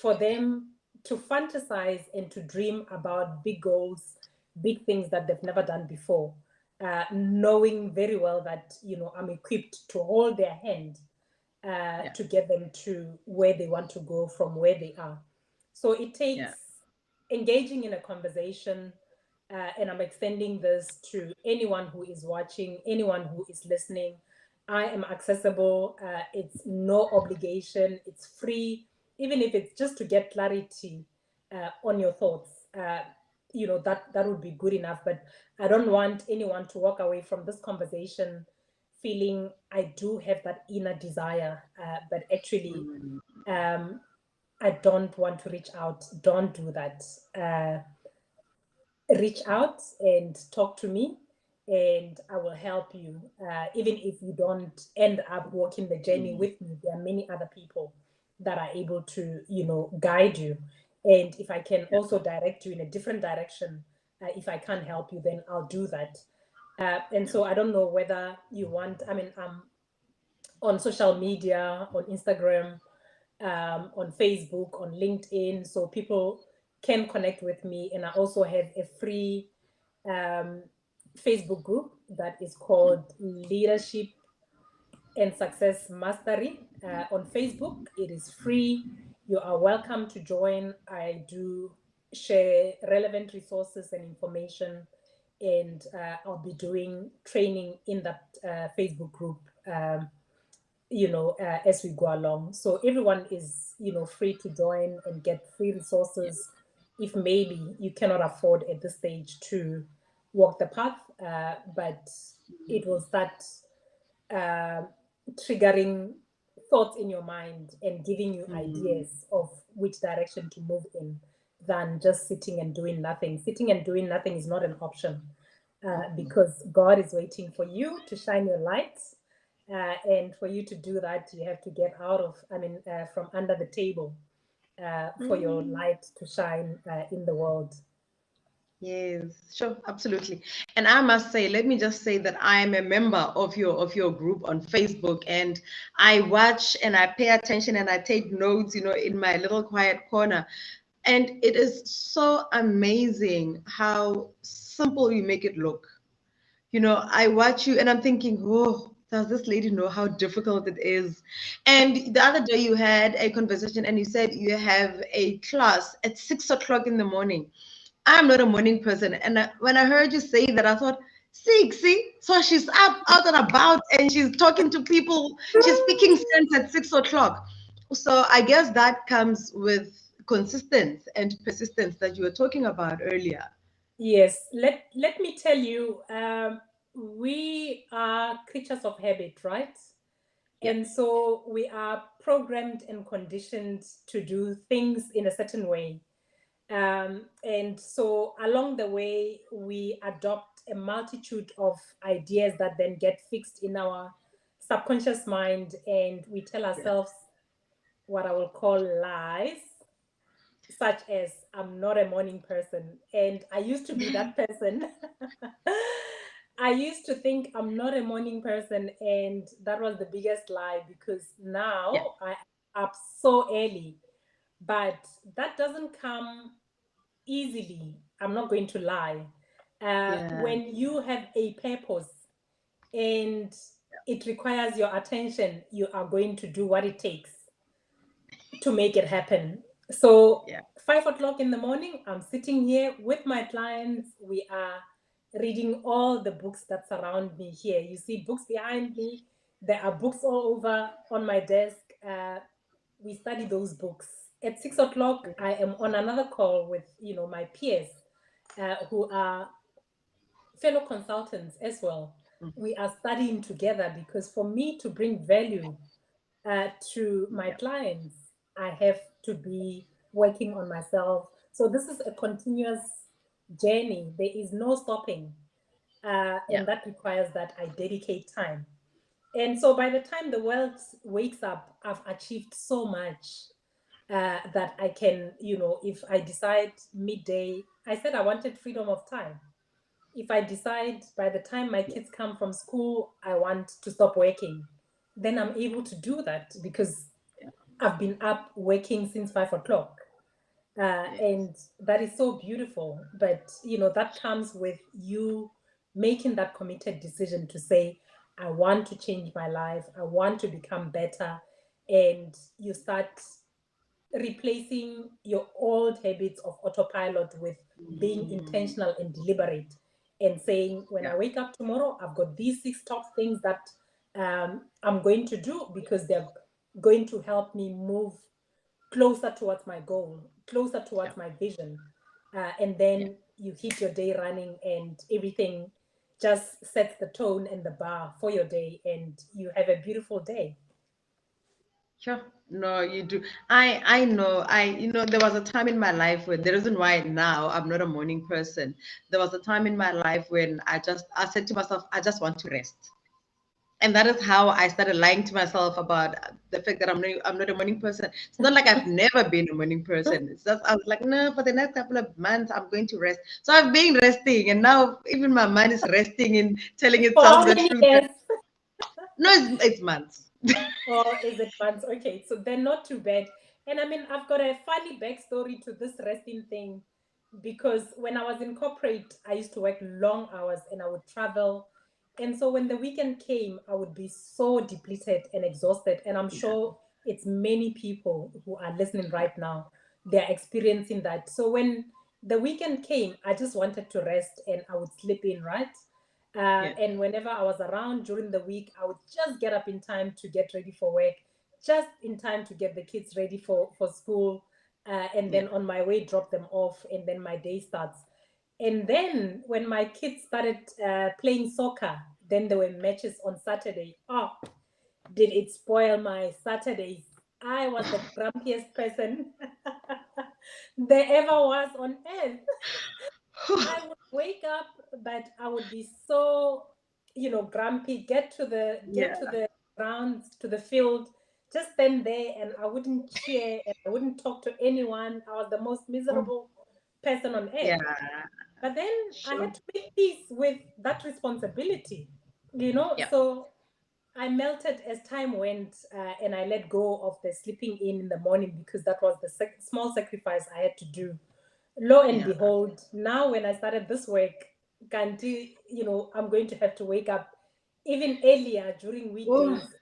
for them to fantasize and to dream about big goals, big things that they've never done before, knowing very well that, I'm equipped to hold their hand to get them to where they want to go from where they are. So it takes engaging in a conversation, and I'm extending this to anyone who is watching, anyone who is listening. I am accessible. It's no obligation. It's free, even if it's just to get clarity on your thoughts. That would be good enough. But I don't want anyone to walk away from this conversation feeling I do have that inner desire, but actually I don't want to reach out. Don't do that. Reach out and talk to me, and I will help you. Even if you don't end up walking the journey with me, there are many other people that are able to, guide you. And if I can also direct you in a different direction, if I can't help you, then I'll do that. And so I don't know whether you want, on social media, on Instagram, on Facebook, on LinkedIn, so people can connect with me. And I also have a free Facebook group that is called Leadership and Success Mastery on Facebook. It is free. You are welcome to join. I do share relevant resources and information, and I'll be doing training in that Facebook group, as we go along. So everyone is, free to join and get free resources if maybe you cannot afford at this stage to walk the path, but it will start uh, triggering thoughts in your mind and giving you ideas of which direction to move in, than just sitting and doing nothing. Sitting and doing nothing is not an option, because God is waiting for you to shine your light. And for you to do that, you have to get out of, from under the table, for your light to shine in the world. Yes, sure, absolutely. And I must say, let me just say that I am a member of your group on Facebook, and I watch and I pay attention and I take notes, in my little quiet corner. And it is so amazing how simple you make it look. I watch you and I'm thinking, oh, does this lady know how difficult it is? And the other day you had a conversation and you said you have a class at 6 o'clock in the morning. I'm not a morning person. And when I heard you say that, I thought, see, so she's up, out and about, and she's talking to people. She's speaking sense at 6 o'clock. So I guess that comes with consistency and persistence that you were talking about earlier. Yes, let me tell you, we are creatures of habit, right? Yeah, And so we are programmed and conditioned to do things in a certain way. And so along the way, we adopt a multitude of ideas that then get fixed in our subconscious mind, and we tell yeah. ourselves what I will call lies, such as I'm not a morning person. And I used to be that person. I used to think I'm not a morning person, and that was the biggest lie, because Yeah, now I up so early. But that doesn't come easily. I'm not going to lie. yeah, When you have a purpose and it requires your attention, you are going to do what it takes to make it happen. So yeah, 5 o'clock in the morning, I'm sitting here with my clients. We are reading all the books that surround me here. You see books behind me. There are books all over on my desk. We study those books. At 6 o'clock, I am on another call with my peers, who are fellow consultants as well. We are studying together, because for me to bring value to my yeah, clients, I have to be working on myself. So this is a continuous journey. There is no stopping, yeah, and that requires that I dedicate time. And so by the time the world wakes up, I've achieved so much, that I can, if I decide midday, I said I wanted freedom of time. If I decide by the time my yeah, kids come from school, I want to stop working, then I'm able to do that, because yeah, I've been up working since 5 o'clock. yes, And that is so beautiful. But, that comes with you making that committed decision to say, I want to change my life, I want to become better. And you start replacing your old habits of autopilot with being intentional and deliberate, and saying, when yeah, I wake up tomorrow, I've got these 6 top things that I'm going to do, because they're going to help me move closer towards my goal, closer yeah, towards my vision. And yeah. then you hit your day running, and everything just sets the tone and the bar for your day, and you have a beautiful day. Sure. No, you do. I know. There was a time in my life when the reason why now I'm not a morning person. There was a time in my life when I said to myself, I just want to rest. And that is how I started lying to myself about the fact that I'm not a morning person. It's not like I've never been a morning person. It's just I was like, no, for the next couple of months I'm going to rest. So I've been resting, and now even my mind is resting in telling For itself how the many truth that years? no, it's months. Or is it months? Okay, so they're not too bad. And I've got a funny backstory to this resting thing, because when I was in corporate, I used to work long hours and I would travel. And so when the weekend came, I would be so depleted and exhausted. And I'm Yeah, sure it's many people who are listening yeah, right now, they're experiencing that. So when the weekend came, I just wanted to rest and I would sleep in, right? Yeah. And whenever I was around during the week, I would just get up in time to get ready for work, just in time to get the kids ready for school. And Yeah. then on my way, drop them off, and then my day starts. And then when my kids started playing soccer, then there were matches on Saturday. Oh, did it spoil my Saturdays? I was the grumpiest person there ever was on earth. I would wake up, but I would be so, grumpy. Get Yeah. to the grounds, to the field, just stand there, and I wouldn't cheer and I wouldn't talk to anyone. I was the most Mm. miserable person on Yeah. earth. But then I Sure. had to make peace with that responsibility, Yeah. So I melted as time went, and I let go of the sleeping in the morning because that was the small sacrifice I had to do. Lo and Yeah. behold, now when I started this work, Kanti, I'm going to have to wake up even earlier during Oh, weekdays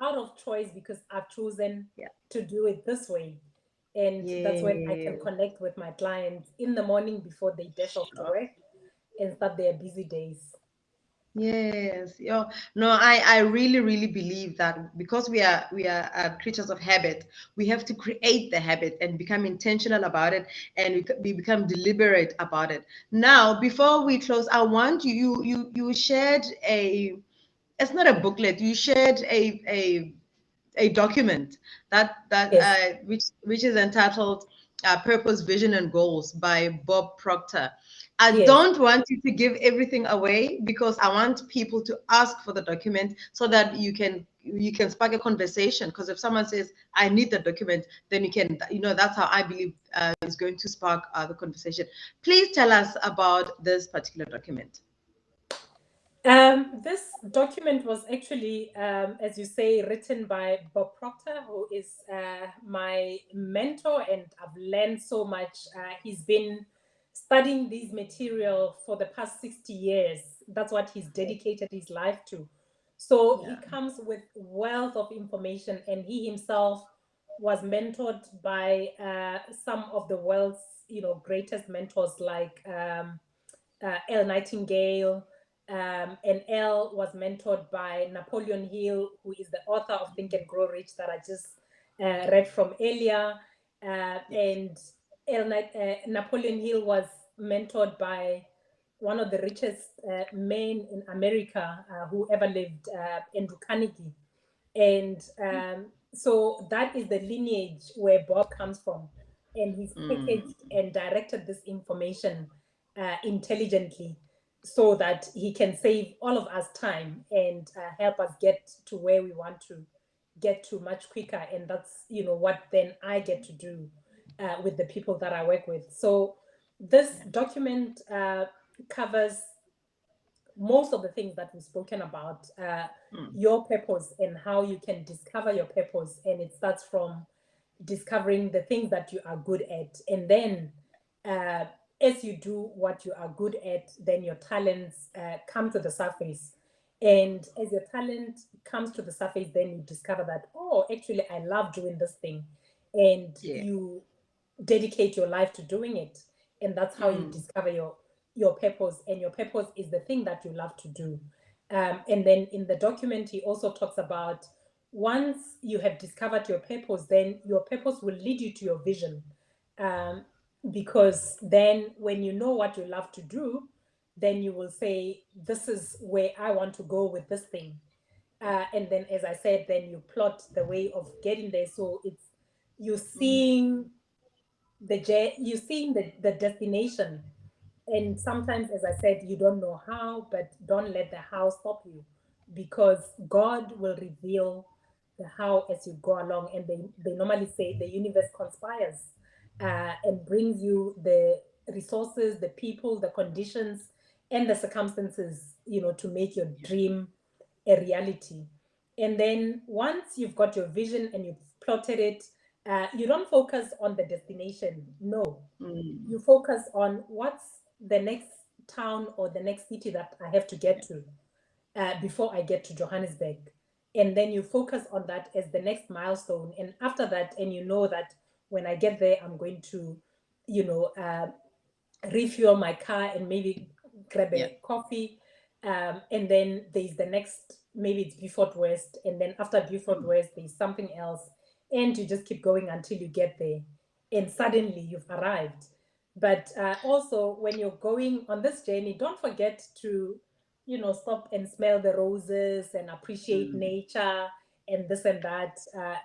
out of choice because I've chosen yeah. to do it this way. And that's when I can Yeah. connect with my clients in the morning before they dash off to Sure. work and start their busy days. Yes, yeah. No, I really, really believe that because we are creatures of habit, we have to create the habit and become intentional about it, and we become deliberate about it. Now, before we close, I want you shared a, it's not a booklet, you shared a document that Yes, which is entitled Purpose, Vision, and Goals by Bob Proctor. I yes. don't want you to give everything away because I want people to ask for the document so that you can spark a conversation. Because if someone says I need the document, then that's how I believe is going to spark the conversation. Please tell us about this particular document. This document was actually, as you say, written by Bob Proctor, who is my mentor, and I've learned so much. He's been studying this material for the past 60 years. That's what he's dedicated his life to. So he Yeah. comes with wealth of information, and he himself was mentored by some of the world's, greatest mentors like Elle Nightingale, and Elle was mentored by Napoleon Hill, who is the author of Think and Grow Rich that I just read from earlier. Yes. And Napoleon Hill was mentored by one of the richest men in America who ever lived, Andrew Carnegie. And so that is the lineage where Bob comes from. And he's Mm, packaged and directed this information intelligently so that he can save all of us time and help us get to where we want to get to much quicker. And that's, what then I get to do with the people that I work with. So this document covers most of the things that we've spoken about, mm, your purpose and how you can discover your purpose. And it starts from discovering the things that you are good at. And then uh, as you do what you are good at, then your talents come to the surface. And as your talent comes to the surface, then you discover that, oh, actually, I love doing this thing. And yeah. you dedicate your life to doing it. And that's how you Mm, discover your purpose. And your purpose is the thing that you love to do. And then in the document, he also talks about once you have discovered your purpose, then your purpose will lead you to your vision. Um, because then when you know what you love to do, then you will say, this is where I want to go with this thing. And then, as I said, then you plot the way of getting there. So it's you mm, seeing you seeing the destination. And sometimes, as I said, you don't know how, but don't let the how stop you, because God will reveal the how as you go along. And they normally say the universe conspires and brings you the resources, the people, the conditions, and the circumstances, to make your dream a reality. And then once you've got your vision and you've plotted it, you don't focus on the destination. No, mm, you focus on what's the next town or the next city that I have to get yeah. to before I get to Johannesburg. And then you focus on that as the next milestone. And after that, and you know that when I get there, I'm going to, you know, refuel my car and maybe grab a coffee. And then there's the next, maybe it's Beaufort West. And then after Beaufort West, there's something else. And you just keep going until you get there. And suddenly you've arrived. But also, when you're going on this journey, don't forget to, stop and smell the roses and appreciate nature and this and that,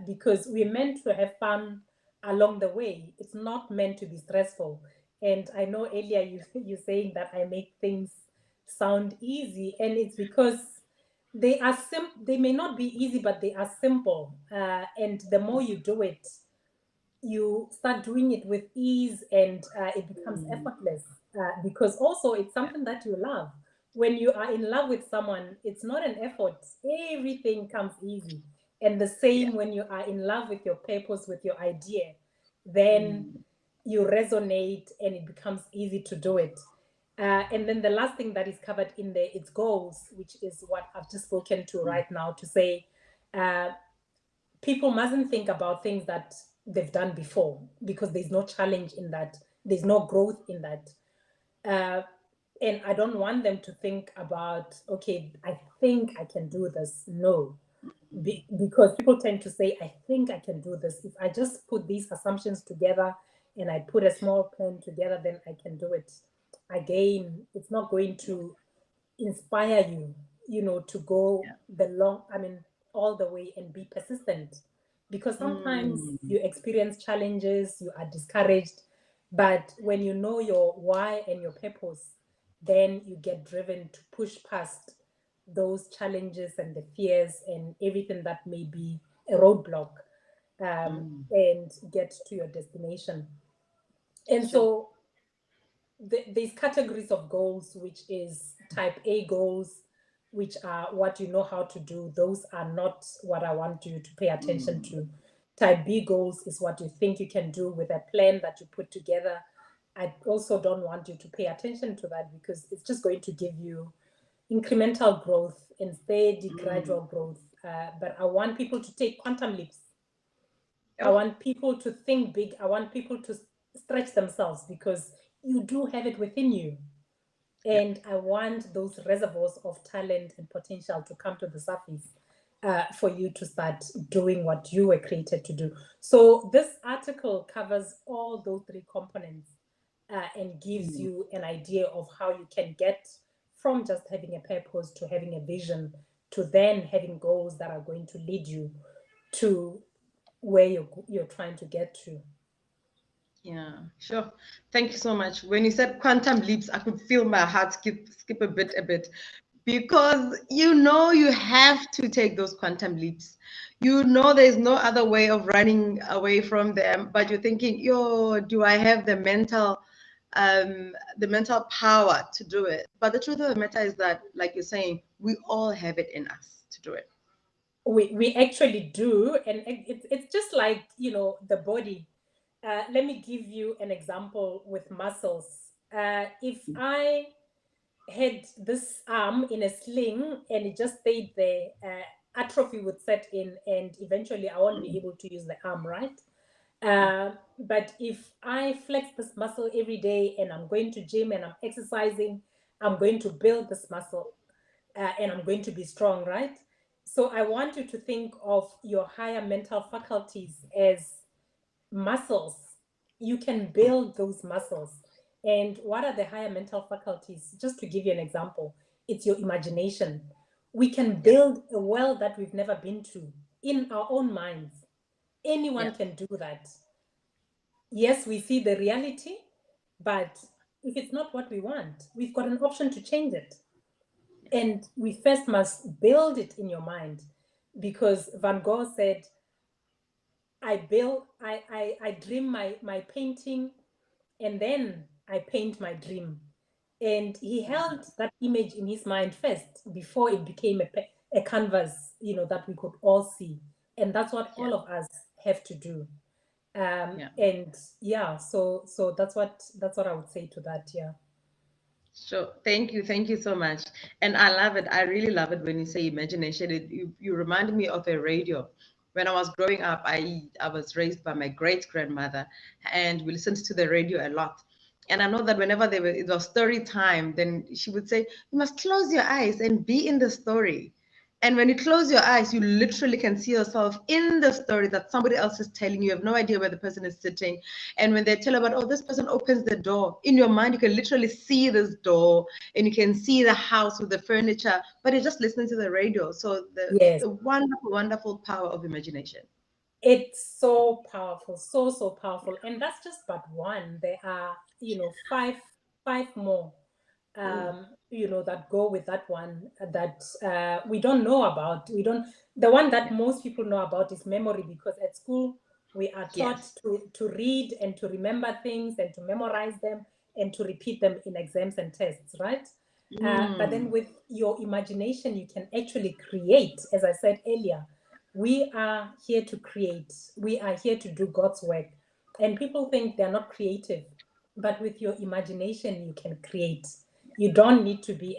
because we're meant to have fun along the way. It's not meant to be stressful. And I know earlier you saying that I make things sound easy, and it's because they are they may not be easy, but they are simple. And the more you do it, you start doing it with ease, and it becomes effortless, because also it's something that you love. When you are in love with someone, it's not an effort. Everything comes easy. And the same when you are in love with your purpose, with your idea, then you resonate and it becomes easy to do it. And then the last thing that is covered in there is goals, which is what I've just spoken to right now, to say people mustn't think about things that they've done before, because there's no challenge in that, there's no growth in that. And I don't want them to think about, okay, I think I can do this. No, because people tend to say, I think I can do this. If I just put these assumptions together and I put a small plan together, then I can do it. Again, it's not going to inspire you, to go all the way and be persistent. Because sometimes you experience challenges, you are discouraged, but when you know your why and your purpose, then you get driven to push past those challenges and the fears and everything that may be a roadblock, and get to your destination. And so there's categories of goals, which is type A goals, which are what you know how to do. Those are not what I want you to pay attention to. Type B goals is what you think you can do with a plan that you put together. I also don't want you to pay attention to that, because it's just going to give you incremental growth and steady gradual growth. But I want people to take quantum leaps. I want people to think big. I want people to stretch themselves, because you do have it within you. And I want those reservoirs of talent and potential to come to the surface, for you to start doing what you were created to do. So this article covers all those three components, and gives you an idea of how you can get from just having a purpose to having a vision, to then having goals that are going to lead you to where you're trying to get to. Yeah, sure. Thank you so much. When you said quantum leaps, I could feel my heart skip a bit, because you have to take those quantum leaps. There's no other way of running away from them, but you're thinking, yo, do I have the mental power to do it? But the truth of the matter is that, like you're saying, we all have it in us to do it. We actually do, and it's just like the body. Let me give you an example with muscles. If I had this arm in a sling and it just stayed there, atrophy would set in, and eventually I won't be able to use the arm, right? But if I flex this muscle every day, and I'm going to gym and I'm exercising, I'm going to build this muscle, and I'm going to be strong, right? So I want you to think of your higher mental faculties as muscles. You can build those muscles. And what are the higher mental faculties? Just to give you an example, it's your imagination. We can build a world that we've never been to in our own minds. Anyone can do that. Yes, we see the reality, but if it's not what we want, we've got an option to change it. And we first must build it in your mind, because Van Gogh said, I dream my painting, and then I paint my dream. And he held that image in his mind first before it became a canvas, that we could all see. And that's what all of us have to do. And so that's what I would say to that. Sure. Thank you so much. And I love it. I really love it when you say imagination. You reminded me of a radio. When I was growing up, I was raised by my great grandmother, and we listened to the radio a lot. And I know that whenever it was story time, then she would say, "You must close your eyes and be in the story." And when you close your eyes, you literally can see yourself in the story that somebody else is telling you. You have no idea where the person is sitting. And when they tell about, oh, this person opens the door, in your mind, you can literally see this door and you can see the house with the furniture, but you're just listening to the radio. So Yes. the wonderful, wonderful power of imagination. It's so powerful, so, so powerful. And that's just but one. There are, five more, that go with that one that we don't know about. The one that Yeah. most people know about is memory, because at school we are taught Yes. to read and to remember things and to memorize them and to repeat them in exams and tests, right? But then Mm. with your imagination, you can actually create, as I said earlier. We are here to create. We are here to do God's work. And people think they're not creative, but with your imagination, you can create. You don't need to be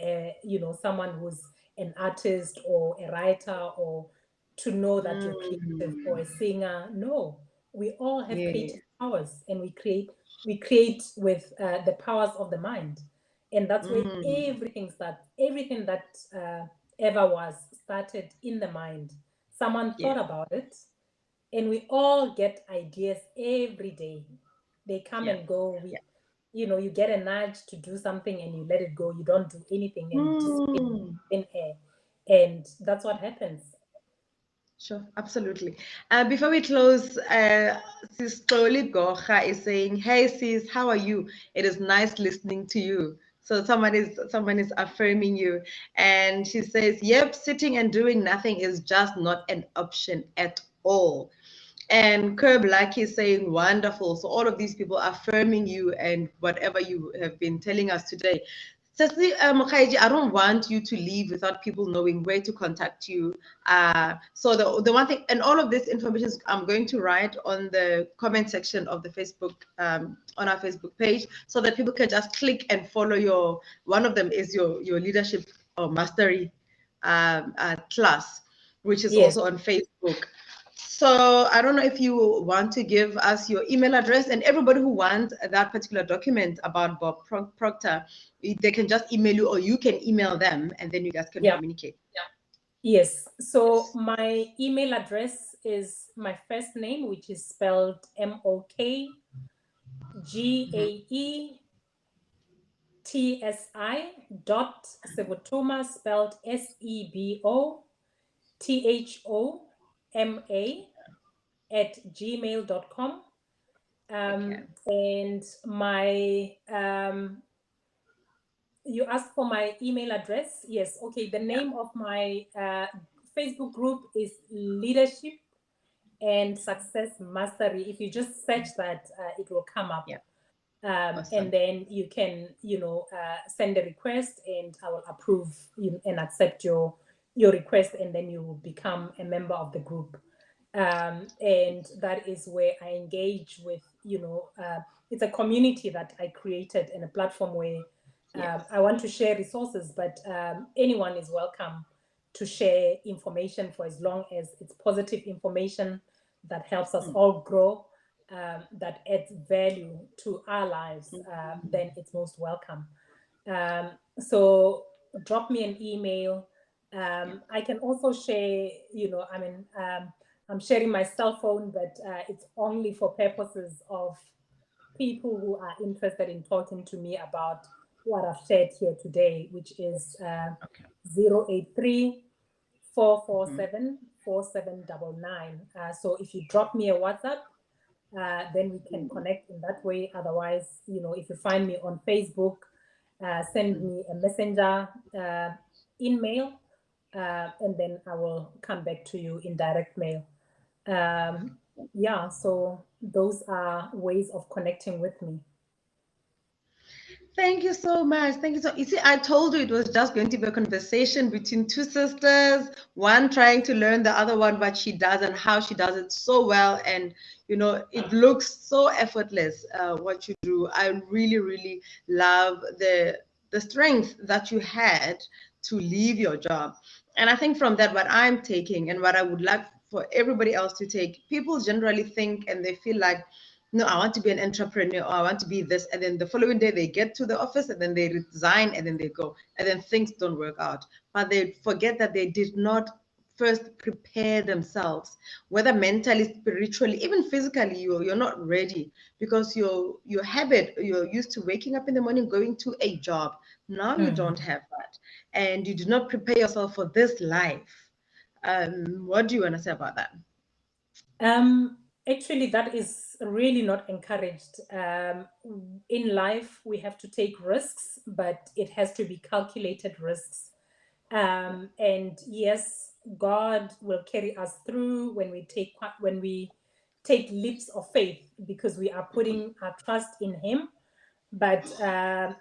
someone who's an artist or a writer or to know that you're creative or a Mm. singer. No, we all have Yeah. creative powers, and we create with the powers of the mind. And that's where Mm. everything that ever was started in the mind. Someone Yeah. thought about it, and we all get ideas every day. They come Yeah. and go. Yeah. You get a nudge to do something and you let it go. You don't do anything and it disappears Mm. in air. And that's what happens. Sure, absolutely. Before we close, Sis Toli Gocha is saying, "Hey sis, how are you? It is nice listening to you." So someone is affirming you, and she says, "Yep, sitting and doing nothing is just not an option at all." And Curb Lucky is saying, "Wonderful." So all of these people affirming you and whatever you have been telling us today. Cecily Mokgaetsi, I don't want you to leave without people knowing where to contact you. So the one thing, and all of this information I'm going to write on the comment section of the Facebook, on our Facebook page, so that people can just click and follow your. One of them is your leadership or mastery class, which is Yes. also on Facebook. So I don't know if you want to give us your email address, and everybody who wants that particular document about Bob Proctor, they can just email you or you can email them and then you guys can Yeah. communicate. Yes. So Yes. my email address is my first name, which is spelled Mhm. Mokgaetsi spelled Sebothoma @gmail.com. Okay. And you asked for my email address. Yes. Okay. The Yeah. name of my Facebook group is Leadership and Success Mastery. If you just search that, it will come up. Yeah. And Awesome. then you can, send a request, and I will approve and accept your request, and then you will become a member of the group. And that is where I engage with, it's a community that I created and a platform where Yes. I want to share resources, but anyone is welcome to share information for as long as it's positive information that helps us Mm. all grow, that adds value to our lives, then it's most welcome. So drop me an email. Yeah. I can also share, I'm sharing my cell phone, but it's only for purposes of people who are interested in talking to me about what I've shared here today, which is Okay. 083 Mhm. 4799. So if you drop me a WhatsApp, then we can connect in that way. Otherwise, if you find me on Facebook, send Mm. me a messenger email, and then I will come back to you in direct mail. Yeah, so those are ways of connecting with me. Thank you so much. Thank you so. You see, I told you it was just going to be a conversation between two sisters, one trying to learn the other one what she does and how she does it so well, and it looks so effortless. What you do, I really, really love the strength that you had to leave your job, and I think from that, what I'm taking and what I would like for everybody else to take, people generally think and they feel like no, I want to be an entrepreneur, or I want to be this. And then the following day they get to the office and then they resign and then they go. And then things don't work out. But they forget that they did not first prepare themselves, whether mentally, spiritually, even physically, you're not ready because your habit, you're used to waking up in the morning, going to a job. Now you don't have that. And you do not prepare yourself for this life. What do you want to say about that? Actually, that is really not encouraged. In life, we have to take risks, but it has to be calculated risks. And yes, God will carry us through when we take leaps of faith because we are putting our trust in Him. But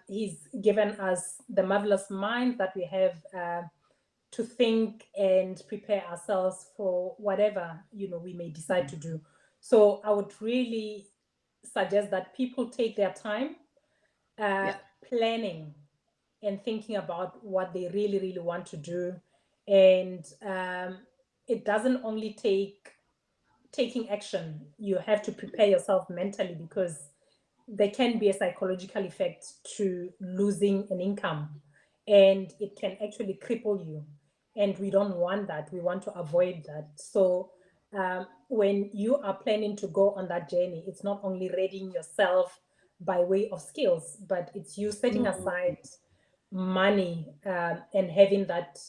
He's given us the marvelous mind that we have to think and prepare ourselves for whatever we may decide to do. So I would really suggest that people take their time planning and thinking about what they really, really want to do. And it doesn't only take taking action, you have to prepare yourself mentally because there can be a psychological effect to losing an income and it can actually cripple you. And we don't want that. We want to avoid that. So when you are planning to go on that journey, it's not only readying yourself by way of skills, but it's you setting aside money and having that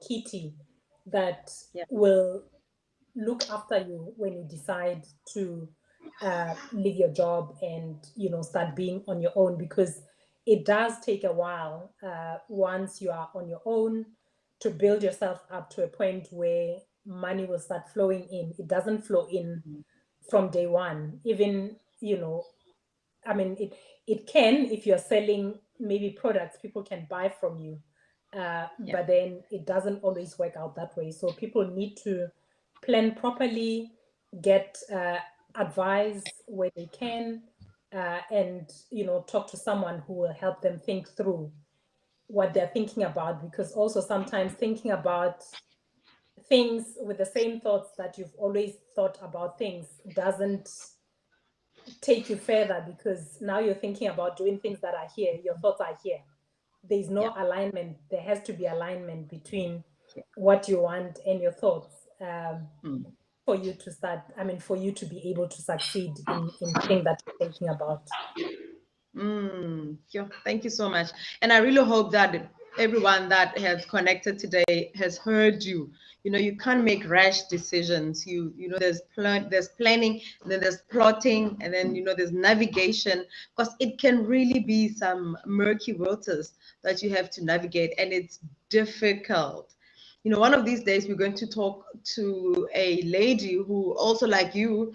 kitty that will look after you when you decide to leave your job and start being on your own, because it does take a while once you are on your own to build yourself up to a point where money will start flowing in. It doesn't flow in from day one. Even I mean, it can, if you're selling maybe products people can buy from you, but then it doesn't always work out that way. So people need to plan properly, get advice where they can, and talk to someone who will help them think through what they're thinking about, because also sometimes thinking about things with the same thoughts that you've always thought about things doesn't take you further, because now you're thinking about doing things that are here, your thoughts are here. There's no alignment. There has to be alignment between what you want and your thoughts for you to start, for you to be able to succeed in the thing that you're thinking about. Thank you so much. And I really hope that everyone that has connected today has heard you. You can't make rash decisions. There's planning, and then there's plotting, and then there's navigation, because it can really be some murky waters that you have to navigate, and it's difficult. One of these days we're going to talk to a lady who also, like you,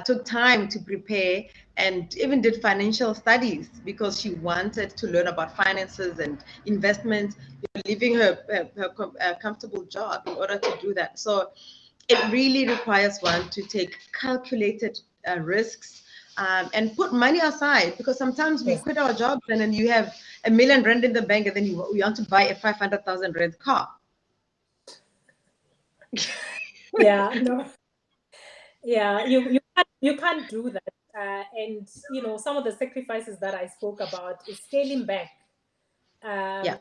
took time to prepare and even did financial studies because she wanted to learn about finances and investment, leaving her comfortable job in order to do that. So it really requires one to take calculated risks and put money aside, because sometimes we quit our jobs and then you have R1 million in the bank and then you want to buy a 500,000 rand car. You can't do that. And some of the sacrifices that I spoke about is scaling back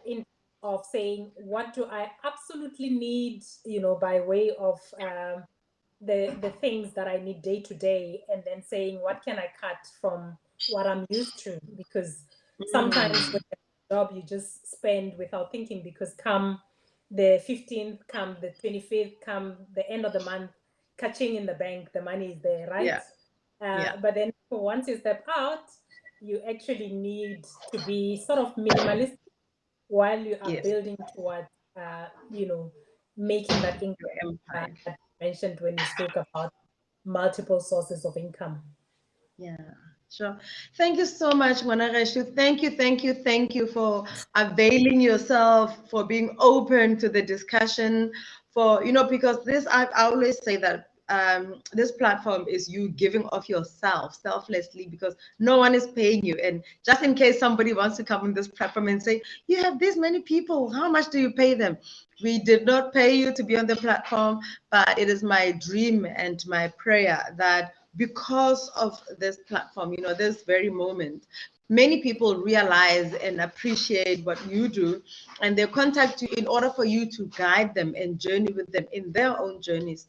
in of saying, what do I absolutely need, by way of the things that I need day to day, and then saying, what can I cut from what I'm used to? Because sometimes with the job you just spend without thinking, because come the 15th, come the 25th, come the end of the month, catching in the bank, the money is there, right? But then once you step out, you actually need to be sort of minimalist while you are building towards making that income that you mentioned when you spoke about multiple sources of income. Sure. Thank you so much, Manareshu. Thank you for availing yourself, for being open to the discussion, for, because this, I always say that this platform is you giving of yourself selflessly, because no one is paying you. And just in case somebody wants to come on this platform and say, you have this many people, how much do you pay them? We did not pay you to be on the platform, but it is my dream and my prayer that because of this platform, you know, this very moment, many people realize and appreciate what you do, and they contact you in order for you to guide them and journey with them in their own journeys,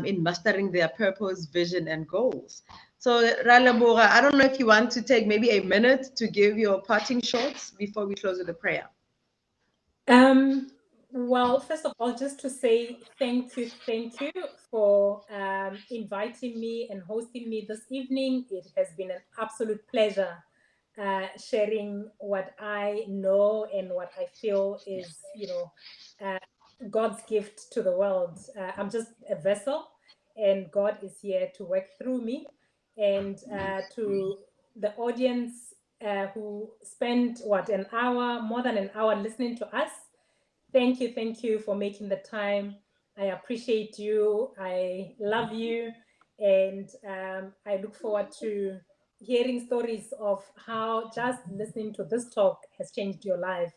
in mastering their purpose, vision, and goals. So, Ralabora, I don't know if you want to take maybe a minute to give your parting shots before we close with a prayer. Well, first of all, just to say thank you for inviting me and hosting me this evening. It has been an absolute pleasure sharing what I know and what I feel is, uh, God's gift to the world. I'm just a vessel, and God is here to work through me. And to the audience who spent an hour, more than an hour, listening to us. Thank you for making the time. I appreciate you. I love you. And I look forward to hearing stories of how just listening to this talk has changed your life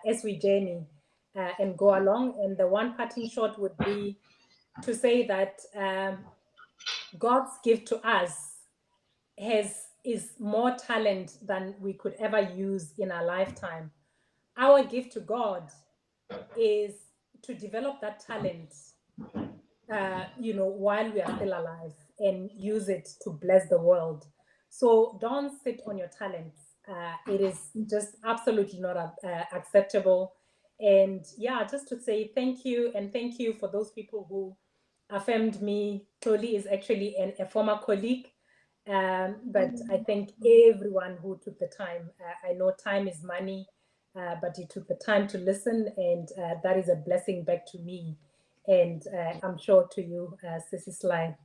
as we journey and go along. And the one parting shot would be to say that God's gift to us is more talent than we could ever use in our lifetime. Our gift to God is to develop that talent, while we are still alive, and use it to bless the world. So don't sit on your talents. It is just absolutely not acceptable. And yeah, just to say thank you, and thank you for those people who affirmed me. Toli is actually a former colleague. But I thank everyone who took the time. I know time is money, but you took the time to listen, and that is a blessing back to me, and I'm sure to you, Sissy Sly.